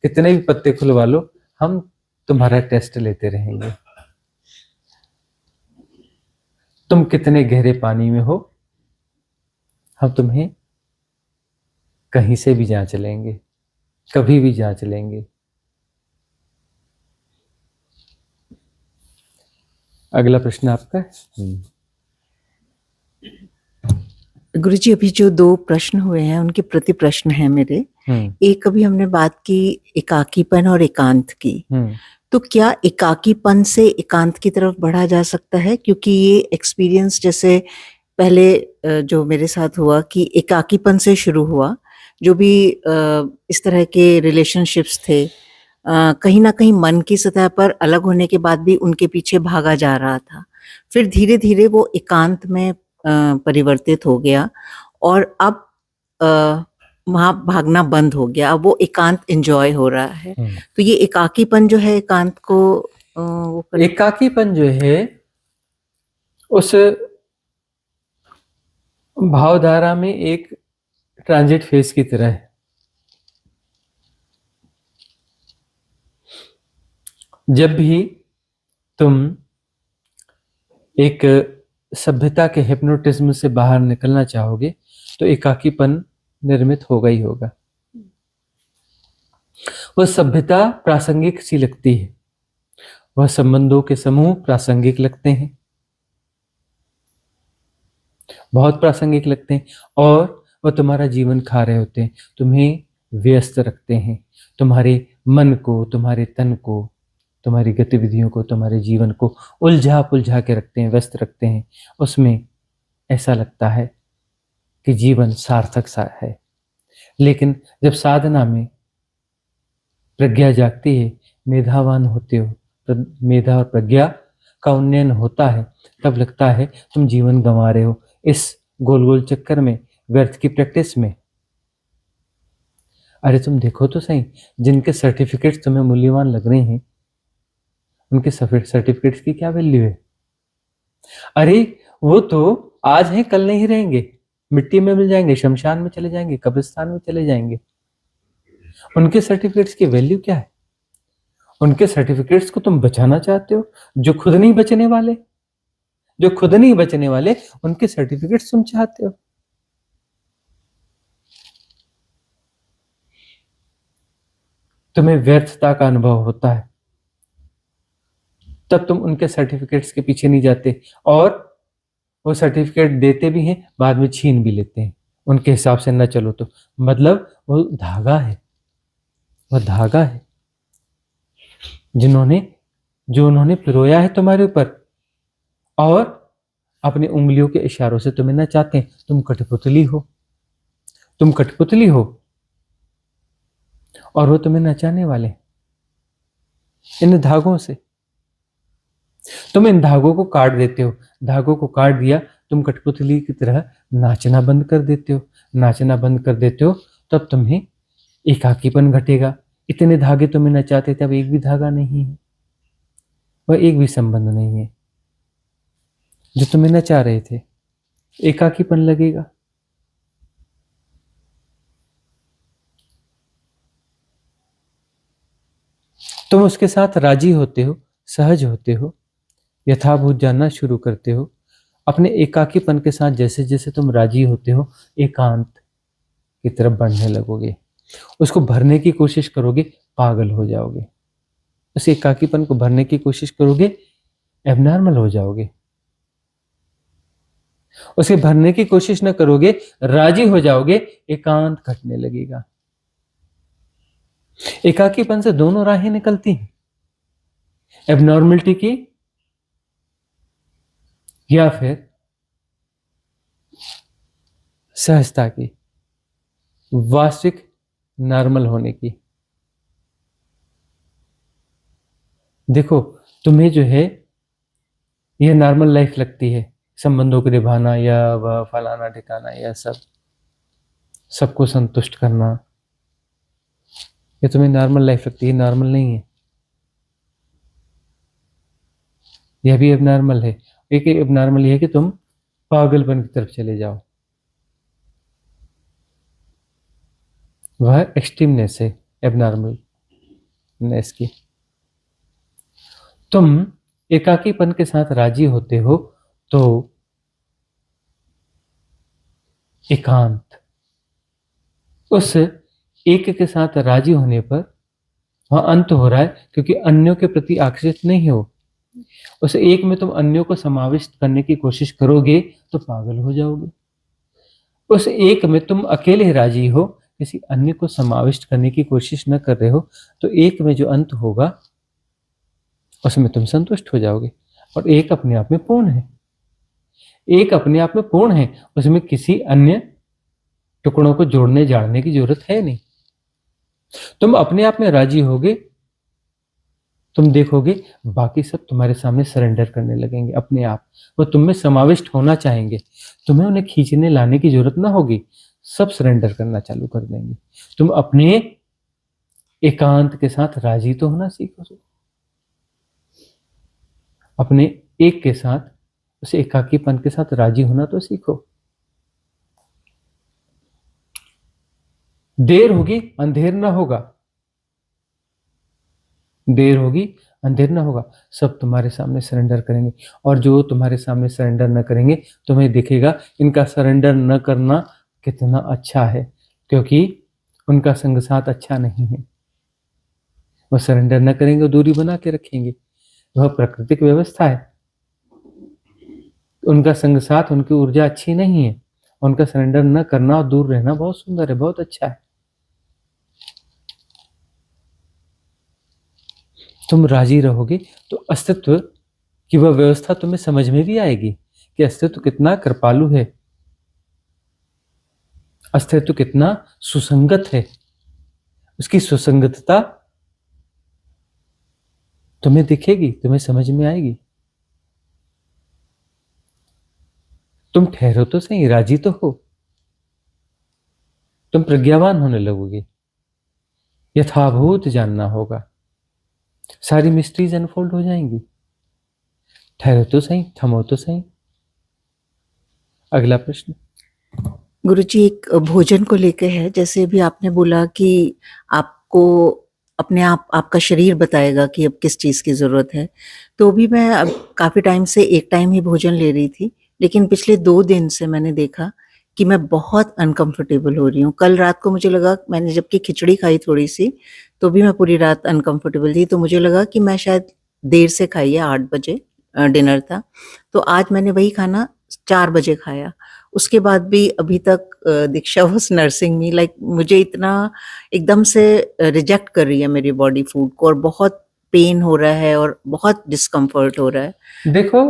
कितने भी पत्ते खुलवा लो, हम तुम्हारा टेस्ट लेते रहेंगे। तुम कितने गहरे पानी में हो, हम तुम्हें कहीं से भी जांच लेंगे, कभी भी जांच लेंगे। अगला प्रश्न आपका। गुरुजी, अभी जो 2 प्रश्न हुए हैं उनके प्रति प्रश्न है मेरे। एक अभी हमने बात की एकाकीपन और एकांत की, तो क्या एकाकीपन से एकांत की तरफ बढ़ा जा सकता है? क्योंकि ये एक्सपीरियंस जैसे पहले जो मेरे साथ हुआ कि एकाकीपन से शुरू हुआ, जो भी इस तरह के रिलेशनशिप्स थे, कहीं ना कहीं मन की सतह पर अलग होने के बाद भी उनके पीछे भागा जा रहा था। फिर धीरे धीरे वो एकांत में परिवर्तित हो गया और अब वहां भागना बंद हो गया, अब वो एकांत एंजॉय हो रहा है। तो ये एकाकीपन जो है एकांत को एकाकीपन जो है उस भावधारा में एक ट्रांजिट फेज की तरह है। जब भी तुम एक सभ्यता के हिप्नोटिज्म से बाहर निकलना चाहोगे तो एकाकीपन निर्मित होगा ही होगा। वह सभ्यता प्रासंगिक सी लगती है, वह संबंधों के समूह प्रासंगिक लगते हैं, बहुत प्रासंगिक लगते हैं, और वह तुम्हारा जीवन खा रहे होते हैं, तुम्हें व्यस्त रखते हैं, तुम्हारे मन को, तुम्हारे तन को, तुम्हारी गतिविधियों को, तुम्हारे जीवन को उलझा पुलझा के रखते हैं, व्यस्त रखते हैं। उसमें ऐसा लगता है कि जीवन सार्थक सा है। लेकिन जब साधना में प्रज्ञा जागती है, मेधावान होते हो, मेधा और प्रज्ञा का उन्नयन होता है, तब लगता है तुम जीवन गंवा रहे हो इस गोल गोल चक्कर में, व्यर्थ की प्रैक्टिस में। अरे तुम देखो तो सही, जिनके सर्टिफिकेट्स तुम्हें मूल्यवान लग रहे हैं उनके सर्टिफिकेट्स की क्या वैल्यू है? अरे वो तो आज हैं कल नहीं रहेंगे, मिट्टी में मिल जाएंगे, शमशान में चले जाएंगे, कब्रिस्तान में चले जाएंगे। उनके सर्टिफिकेट्स की वैल्यू क्या है? उनके सर्टिफिकेट्स को तुम बचाना चाहते हो, जो खुद नहीं बचने वाले, जो खुद नहीं बचने वाले, उनके सर्टिफिकेट्स तुम चाहते हो। तुम्हें व्यर्थता का अनुभव होता है, तब तुम उनके सर्टिफिकेट्स के पीछे नहीं जाते, और वो सर्टिफिकेट देते भी हैं, बाद में छीन भी लेते हैं, उनके हिसाब से न चलो तो। मतलब वो धागा है, वह धागा है जो उन्होंने पिरोया है तुम्हारे ऊपर, और अपनी उंगलियों के इशारों से तुम्हें न चाहते हैं। तुम कठपुतली हो, तुम कठपुतली हो, और वो तुम्हें नचाने वाले इन धागों से। तुम इन धागों को काट देते हो, धागों को काट दिया, तुम कठपुतली की तरह नाचना बंद कर देते हो। नाचना बंद कर देते हो तब तुम्हें एकाकीपन घटेगा। इतने धागे तुम्हें नचाते थे, अब एक भी धागा नहीं है, वह एक भी संबंध नहीं है जो तुम्हें नचा रहे थे। एकाकीपन लगेगा। तुम उसके साथ राजी होते हो, सहज होते हो, यथाभूत जानना शुरू करते हो। अपने एकाकीपन के साथ जैसे जैसे तुम राजी होते हो, एकांत की तरफ बढ़ने लगोगे। उसको भरने की कोशिश करोगे, पागल हो जाओगे। उस एकाकीपन को भरने की कोशिश करोगे, एबनॉर्मल हो जाओगे। उसे भरने की कोशिश न करोगे, राजी हो जाओगे, एकांत घटने लगेगा। एकाकीपन से दोनों राहें निकलती हैं, एबनॉर्मलिटी की या फिर सहजता की, वास्तविक नॉर्मल होने की। देखो, तुम्हें जो है यह नॉर्मल लाइफ लगती है, संबंधों को निभाना या वह फलाना ठिकाना या सबको संतुष्ट करना, ये तुम्हें नॉर्मल लाइफ लगती है। नॉर्मल नहीं है, यह भी एबनॉर्मल है। एक एबनॉर्मल है कि तुम पागलपन की तरफ चले जाओ, वह एक्सट्रीमनेस है एबनॉर्मलनेस की। तुम एकाकीपन के साथ राजी होते हो तो एकांत, उस एक के साथ राजी होने पर वह अंत हो रहा है, क्योंकि अन्यों के प्रति आकर्षित नहीं हो। उस एक में तुम अन्यों को समाविष्ट करने की कोशिश करोगे तो पागल हो जाओगे। उस एक में तुम अकेले राजी हो, किसी अन्य को समाविष्ट करने की कोशिश न कर रहे हो, तो एक में जो अंत होगा उसमें तुम संतुष्ट हो जाओगे। और एक अपने आप में पूर्ण है, एक अपने आप में पूर्ण है, उसमें किसी अन्य टुकड़ों को जोड़ने जाड़ने की जरूरत है नहीं। तुम अपने आप में राजी होगे, तुम देखोगे बाकी सब तुम्हारे सामने सरेंडर करने लगेंगे अपने आप। वो तुम में समाविष्ट होना चाहेंगे, तुम्हें उन्हें खींचने लाने की जरूरत ना होगी, सब सरेंडर करना चालू कर देंगे। तुम अपने एकांत के साथ राजी तो होना सीखो, अपने एक के साथ, उस एकाकीपन के साथ राजी होना तो सीखो। देर होगी अंधेर ना होगा, देर होगी अंधेर ना होगा, सब तुम्हारे सामने सरेंडर करेंगे। और जो तुम्हारे सामने सरेंडर न करेंगे, तुम्हें दिखेगा इनका सरेंडर न करना कितना अच्छा है, क्योंकि उनका संग साथ अच्छा नहीं है। वह सरेंडर न करेंगे, दूरी बना के रखेंगे, वह प्राकृतिक व्यवस्था है। उनका संग साथ, उनकी ऊर्जा अच्छी नहीं है। उनका सरेंडर न करना और दूर रहना बहुत सुंदर है, बहुत अच्छा है। तुम राजी रहोगे तो अस्तित्व की वह व्यवस्था तुम्हें समझ में भी आएगी कि अस्तित्व कितना कृपालु है, अस्तित्व कितना सुसंगत है। उसकी सुसंगतता तुम्हें दिखेगी, तुम्हें समझ में आएगी। तुम ठहरो तो सही, राजी तो हो, तुम प्रज्ञावान होने लगोगे, यथाभूत जानना होगा, सारी मिस्ट्रीज अनफोल्ड हो जाएंगी। ठहरो तो सही, थमो तो सही। अगला प्रश्न। गुरुजी, एक भोजन को लेकर है। जैसे भी आपने बोला कि आपको अपने आप आपका शरीर बताएगा कि अब किस चीज़ की ज़रूरत है, तो भी मैं अब काफ़ी टाइम से एक टाइम ही भोजन ले रही थी, लेकिन पिछले 2 दिन से मैंने देखा कि मैं बहुत अनकंफर्टेबल हो रही हूँ। कल रात को मुझे लगा, मैंने जबकि खिचड़ी खाई थोड़ी सी, तो भी मैं पूरी रात अनकंफर्टेबल थी, तो मुझे लगा कि मैं शायद देर से खाई है, 8 बजे डिनर था। तो आज मैंने वही खाना 4 बजे खाया। उसके बाद भी अभी तक दीक्षा वाज नर्सिंग मी, लाइक मुझे इतना एकदम से रिजेक्ट कर रही है मेरी बॉडी फूड को, और बहुत पेन हो रहा है और बहुत डिस्कम्फर्ट हो रहा है। देखो,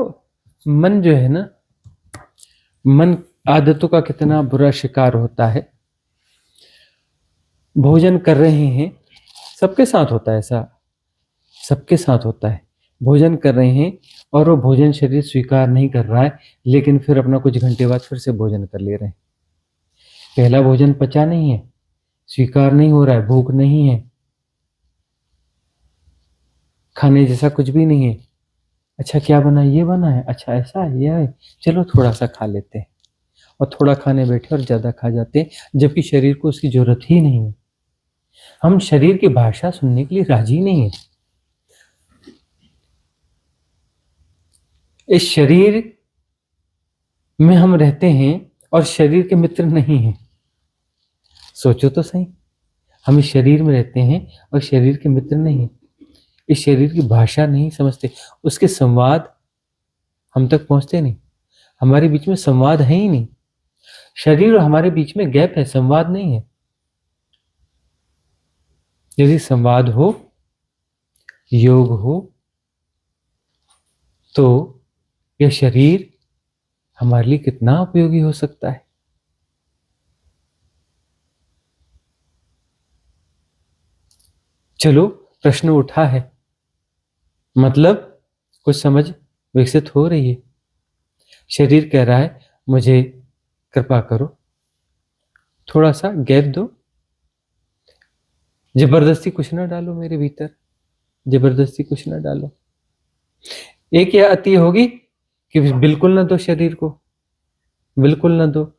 मन जो है ना, मन आदतों का कितना बुरा शिकार होता है। भोजन कर रहे हैं, सबके साथ होता है ऐसा, सबके साथ होता है। भोजन कर रहे हैं और वो भोजन शरीर स्वीकार नहीं कर रहा है, लेकिन फिर अपना कुछ घंटे बाद फिर से भोजन कर ले रहे हैं। पहला भोजन पचा नहीं है, स्वीकार नहीं हो रहा है, भूख नहीं है, खाने जैसा कुछ भी नहीं है। अच्छा क्या बना, ये बना है, अच्छा ऐसा है, ये है, चलो थोड़ा सा खा लेते हैं, और थोड़ा खाने बैठे और ज़्यादा खा जाते हैं, जबकि शरीर को उसकी ज़रूरत ही नहीं है। हम शरीर की भाषा सुनने के लिए राजी नहीं है। इस शरीर में हम रहते हैं और शरीर के मित्र नहीं हैं। सोचो तो सही, हम इस शरीर में रहते हैं और शरीर के मित्र नहीं हैं। इस शरीर की भाषा नहीं समझते, उसके संवाद हम तक पहुंचते नहीं, हमारे बीच में संवाद है ही नहीं। शरीर और हमारे बीच में गैप है, संवाद नहीं है। यदि संवाद हो, योग हो, तो यह शरीर हमारे लिए कितना उपयोगी हो सकता है। चलो प्रश्न उठा है, मतलब कुछ समझ विकसित हो रही है। शरीर कह रहा है मुझे कृपा करो, थोड़ा सा गैप दो, जबरदस्ती कुछ ना डालो मेरे भीतर, जबरदस्ती कुछ ना डालो। एक यह अति होगी कि बिल्कुल ना दो शरीर को, बिल्कुल ना दो।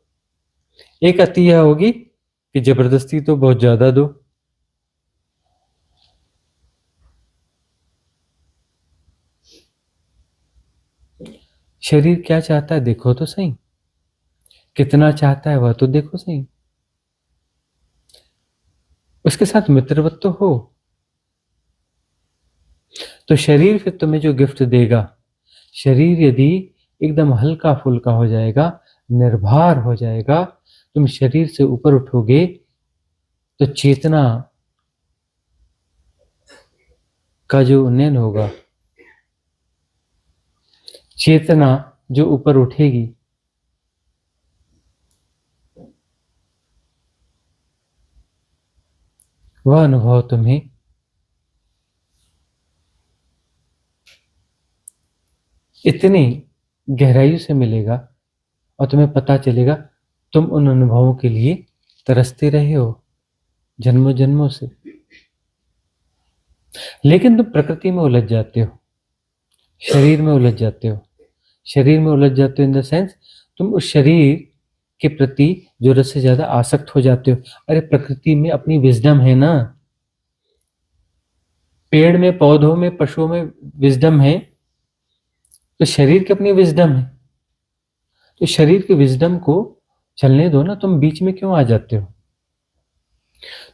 एक अति यह होगी कि जबरदस्ती तो बहुत ज्यादा दो। शरीर क्या चाहता है देखो तो सही, कितना चाहता है वह तो देखो सही, उसके साथ मित्रवत तो हो। तो शरीर फिर तुम्हें जो गिफ्ट देगा, शरीर यदि एकदम हल्का फुल्का हो जाएगा, निर्भर हो जाएगा, तुम शरीर से ऊपर उठोगे, तो चेतना का जो उन्नयन होगा, चेतना जो ऊपर उठेगी, वह अनुभव तुम्हें इतनी गहराई से मिलेगा और तुम्हें पता चलेगा तुम उन अनुभवों के लिए तरसते रहे हो जन्मों जन्मों से। लेकिन तुम प्रकृति में उलझ जाते हो, शरीर में उलझ जाते हो, शरीर में उलझ जाते हो इन द सेंस तुम उस शरीर के प्रति जरूरत से ज्यादा आसक्त हो जाते हो। अरे प्रकृति में अपनी विजडम है ना, पेड़ में, पौधों में, पशुओं में विजडम है, तो शरीर की अपनी विजडम है। तो शरीर की विजडम को चलने दो ना, तुम बीच में क्यों आ जाते हो?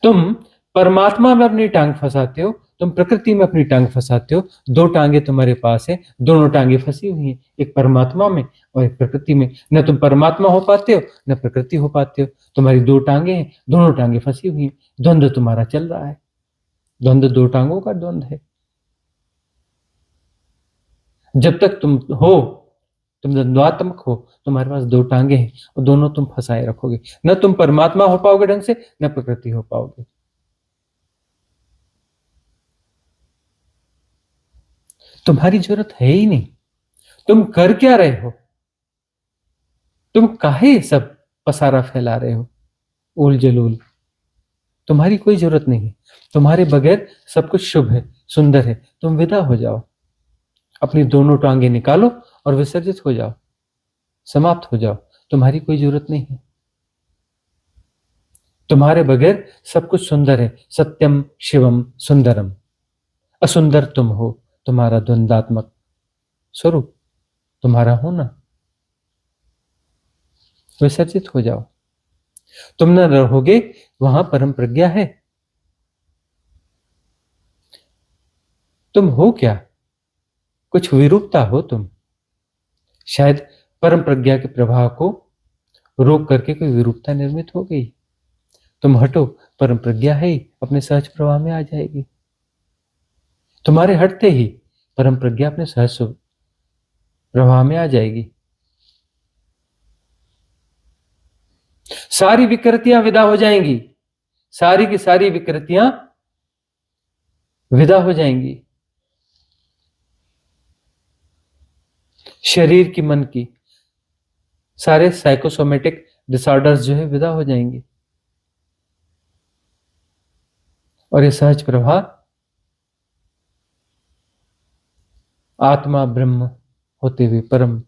तुम परमात्मा में अपनी टांग फंसाते हो, तुम प्रकृति में अपनी टांग फंसाते हो। दो टांगे तुम्हारे पास है, दोनों टांगे फंसी हुई हैं, एक परमात्मा में और एक प्रकृति में। न तुम परमात्मा हो पाते हो न प्रकृति हो पाते हो, तुम्हारी दो टांगे हैं, दोनों टांगे फंसी हुई हैं, द्वंद्व तुम्हारा चल रहा है। द्वंद्व दो टांगों का द्वंद्व है। जब तक तुम हो, तुम द्वंद्वात्मक हो, तुम्हारे पास दो टांगे हैं और दोनों तुम फंसाए रखोगे। न तुम परमात्मा हो पाओगे ढंग से, न प्रकृति हो पाओगे। तुम्हारी जरूरत है ही नहीं। तुम कर क्या रहे हो? तुम काहे सब पसारा फैला रहे हो, उल जलूल? तुम्हारी कोई जरूरत नहीं है, तुम्हारे बगैर सब कुछ शुभ है, सुंदर है। तुम विदा हो जाओ, अपनी दोनों टांगे निकालो और विसर्जित हो जाओ, समाप्त हो जाओ। तुम्हारी कोई जरूरत नहीं है, तुम्हारे बगैर सब कुछ सुंदर है। सत्यम शिवम सुंदरम। असुंदर तुम हो, तुम्हारा द्वंद्वात्मक स्वरूप, तुम्हारा होना। विसर्जित हो जाओ। तुम न रहोगे, वहां परम प्रज्ञा है। तुम हो क्या? कुछ विरूपता हो तुम। शायद परम प्रज्ञा के प्रभाव को रोक करके कोई विरूपता निर्मित हो गई। तुम हटो, परम प्रज्ञा है ही, अपने सहज प्रवाह में आ जाएगी। तुम्हारे हटते ही परम प्रज्ञा अपने सहज प्रवाह में आ जाएगी। सारी विकृतियां विदा हो जाएंगी, सारी की सारी विकृतियां विदा हो जाएंगी। शरीर की, मन की, सारे साइकोसोमेटिक डिसऑर्डर्स जो है विदा हो जाएंगे। और ये सहज प्रवाह आत्मा ब्रह्म होते हुए परम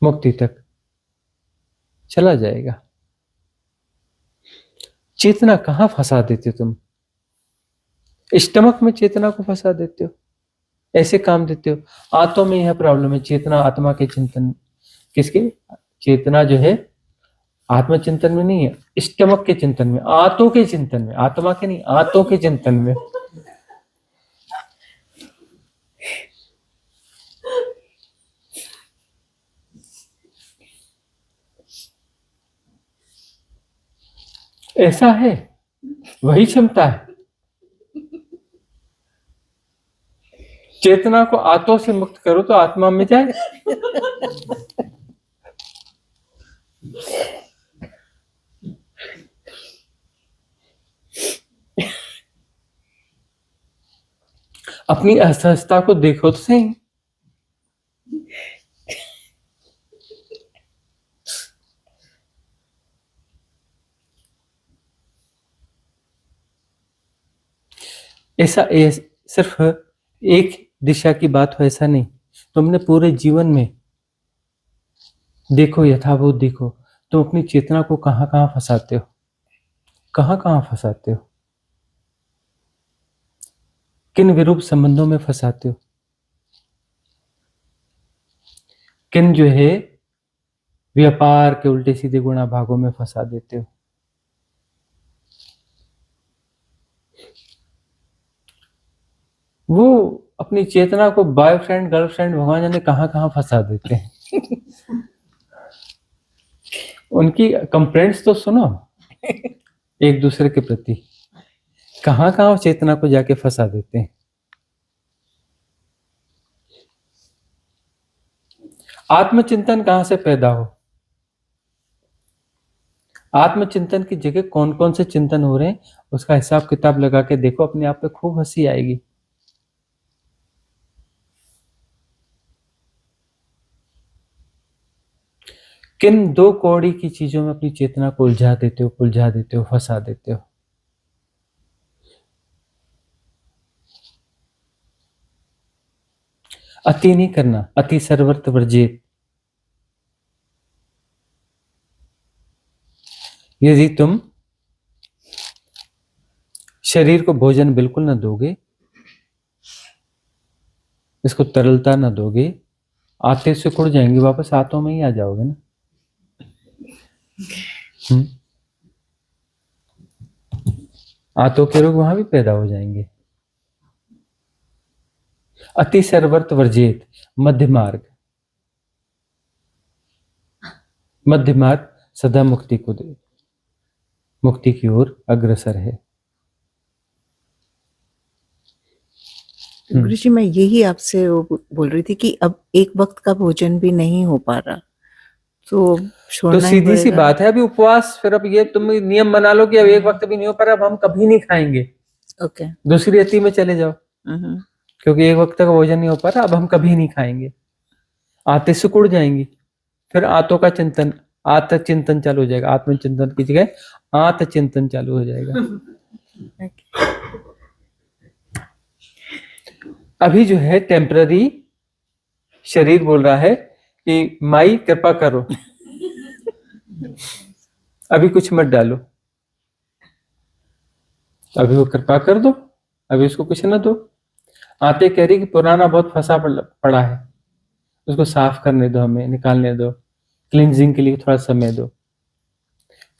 मुक्ति तक चला जाएगा। चेतना कहां फंसा देते हो तुम? स्टमक में चेतना को फंसा देते हो, ऐसे काम देते हो। आत्मा में यह प्रॉब्लम है, चेतना आत्मा के चिंतन, किसके? चेतना जो है आत्मचिंतन में नहीं है, स्टमक के चिंतन में, आंतों के चिंतन में, आत्मा के नहीं, आंतों के चिंतन में। ऐसा है, वही क्षमता है। चेतना को आत्मा से मुक्त करो तो आत्मा में जाए। अपनी असहजता को देखो तो सही। ऐसा सिर्फ एक दिशा की बात हो ऐसा नहीं, तुमने पूरे जीवन में देखो, यथाभूत देखो, तुम अपनी चेतना को कहां कहां फंसाते हो, कहां कहां फंसाते हो, किन विरूप संबंधों में फंसाते हो, किन जो है व्यापार के उल्टे सीधे गुणा भागों में फंसा देते हो। वो अपनी चेतना को बॉयफ्रेंड गर्लफ्रेंड भगवान जाने कहां कहां फंसा देते हैं। उनकी कंप्लेंट्स तो सुनो एक दूसरे के प्रति, कहां कहां चेतना को जाके फंसा देते हैं। आत्मचिंतन कहां से पैदा हो? आत्मचिंतन की जगह कौन कौन से चिंतन हो रहे हैं उसका हिसाब किताब लगा के देखो, अपने आप पे खूब हंसी आएगी। किन दो कौड़ी की चीजों में अपनी चेतना को उलझा देते हो, फंसा देते हो। अति नहीं करना, अति सर्वर्थ वर्जित। यदि तुम शरीर को भोजन बिल्कुल ना दोगे, इसको तरलता ना दोगे, आते से कुड़ जाएंगे, वापस आतों में ही आ जाओगे ना। आतों के रोग वहां भी पैदा हो जाएंगे। अति सर्वर्थ वर्जित, मध्य मार्ग। मध्य मार्ग सदा मुक्ति को दे, मुक्ति की ओर अग्रसर है। गुरुजी, मैं यही आपसे बोल रही थी कि अब एक वक्त का भोजन भी नहीं हो पा रहा, तो छोड़ना ही सीधी सी पड़ेगा। बात है, अभी उपवास, फिर अब ये तुम नियम बना लो कि अब एक वक्त भी नहीं हो पा रहा, अब हम कभी नहीं खाएंगे। ओके। दूसरी अति में चले जाओ, क्योंकि एक वक्त का भोजन नहीं हो पा रहा, अब हम कभी नहीं खाएंगे। आते सिकुड़ जाएंगी, फिर आतों का चिंतन, आत्म चिंतन चालू हो जाएगा। आत्मचिंतन की जगह आत्म चिंतन चालू हो जाएगा। अभी जो है टेम्पररी शरीर बोल रहा है कि माई कृपा करो, अभी कुछ मत डालो, अभी वो कृपा कर दो, अभी उसको कुछ न दो। आते कह रही कि पुराना बहुत फंसा पड़ा है, उसको साफ करने दो, हमें निकालने दो, क्लींजिंग के लिए थोड़ा समय दो।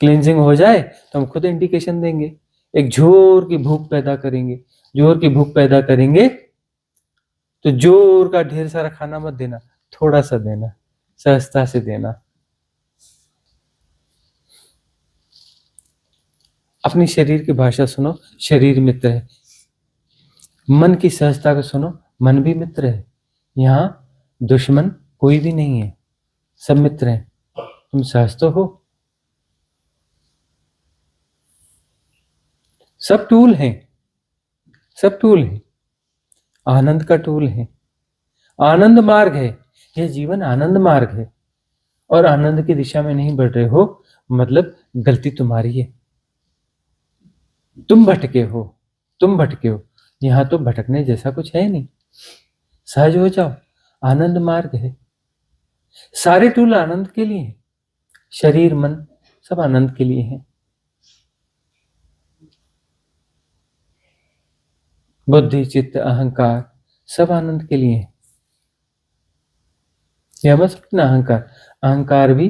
क्लींजिंग हो जाए तो हम खुद इंडिकेशन देंगे, एक जोर की भूख पैदा करेंगे। जोर की भूख पैदा करेंगे तो जोर का ढेर सारा खाना मत देना, थोड़ा सा देना, सहजता से देना। अपनी शरीर की भाषा सुनो, शरीर मित्र है। मन की सहजता को सुनो, मन भी मित्र है। यहाँ दुश्मन कोई भी नहीं है, सब मित्र हैं। तुम सहज तो हो, सब टूल हैं, सब टूल हैं, आनंद का टूल है, आनंद मार्ग है। यह जीवन आनंद मार्ग है, और आनंद की दिशा में नहीं बढ़ रहे हो मतलब गलती तुम्हारी है। तुम भटके हो। यहाँ तो भटकने जैसा कुछ है नहीं, सहज हो जाओ, आनंद मार्ग है। सारे टूल आनंद के लिए हैं, शरीर मन सब आनंद के लिए हैं। बुद्धि चित्त अहंकार सब आनंद के लिए हैं। यह बस अपना अहंकार भी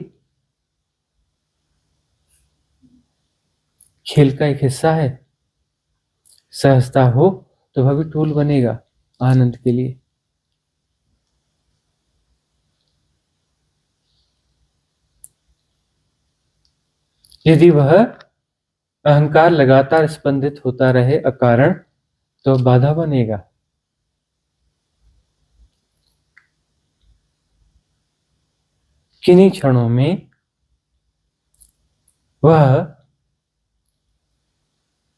खेल का एक हिस्सा है। सहजता हो तो वह भी टूल बनेगा आनंद के लिए। यदि वह अहंकार लगातार स्पंदित होता रहे अकारण तो बाधा बनेगा। किन्हीं क्षणों में वह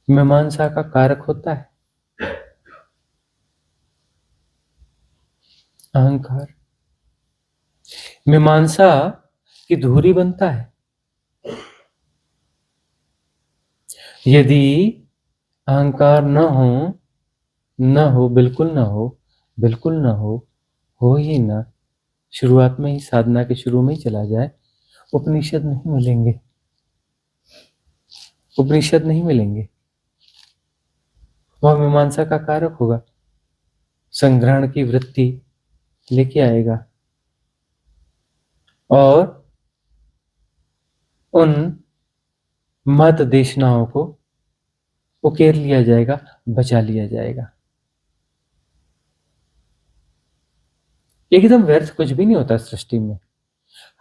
मीमांसा का कारक होता है। अहंकार मीमांसा की धुरी बनता है। यदि अहंकार न हो, बिल्कुल न हो ही ना, शुरुआत में ही, साधना के शुरू में ही चला जाए, उपनिषद नहीं मिलेंगे। वह मीमांसा का कारक होगा, संग्रहण की वृत्ति लेके आएगा और उन मत देशनाओं को उकेर लिया जाएगा, बचा लिया जाएगा। एकदम व्यर्थ कुछ भी नहीं होता सृष्टि में,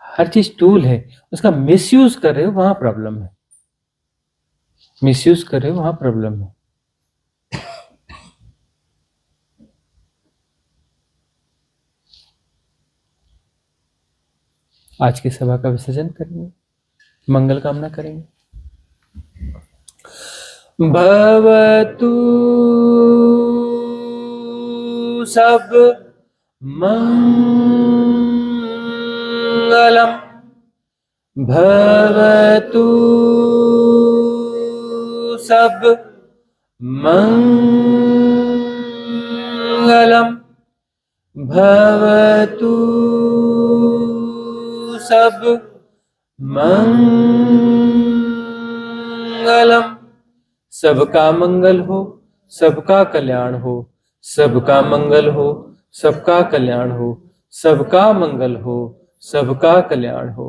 हर चीज टूल है। उसका मिसयूज कर रहे हो वहां प्रॉब्लम है, आज की सभा का विसर्जन करेंगे, मंगल कामना करेंगे। भवतु सब मंगलम, भवतु सब मंगलम, भवतु सब मंगलम। सबका मंगल हो, सबका कल्याण हो, सबका मंगल हो, सबका कल्याण हो, सबका मंगल हो, सबका कल्याण हो।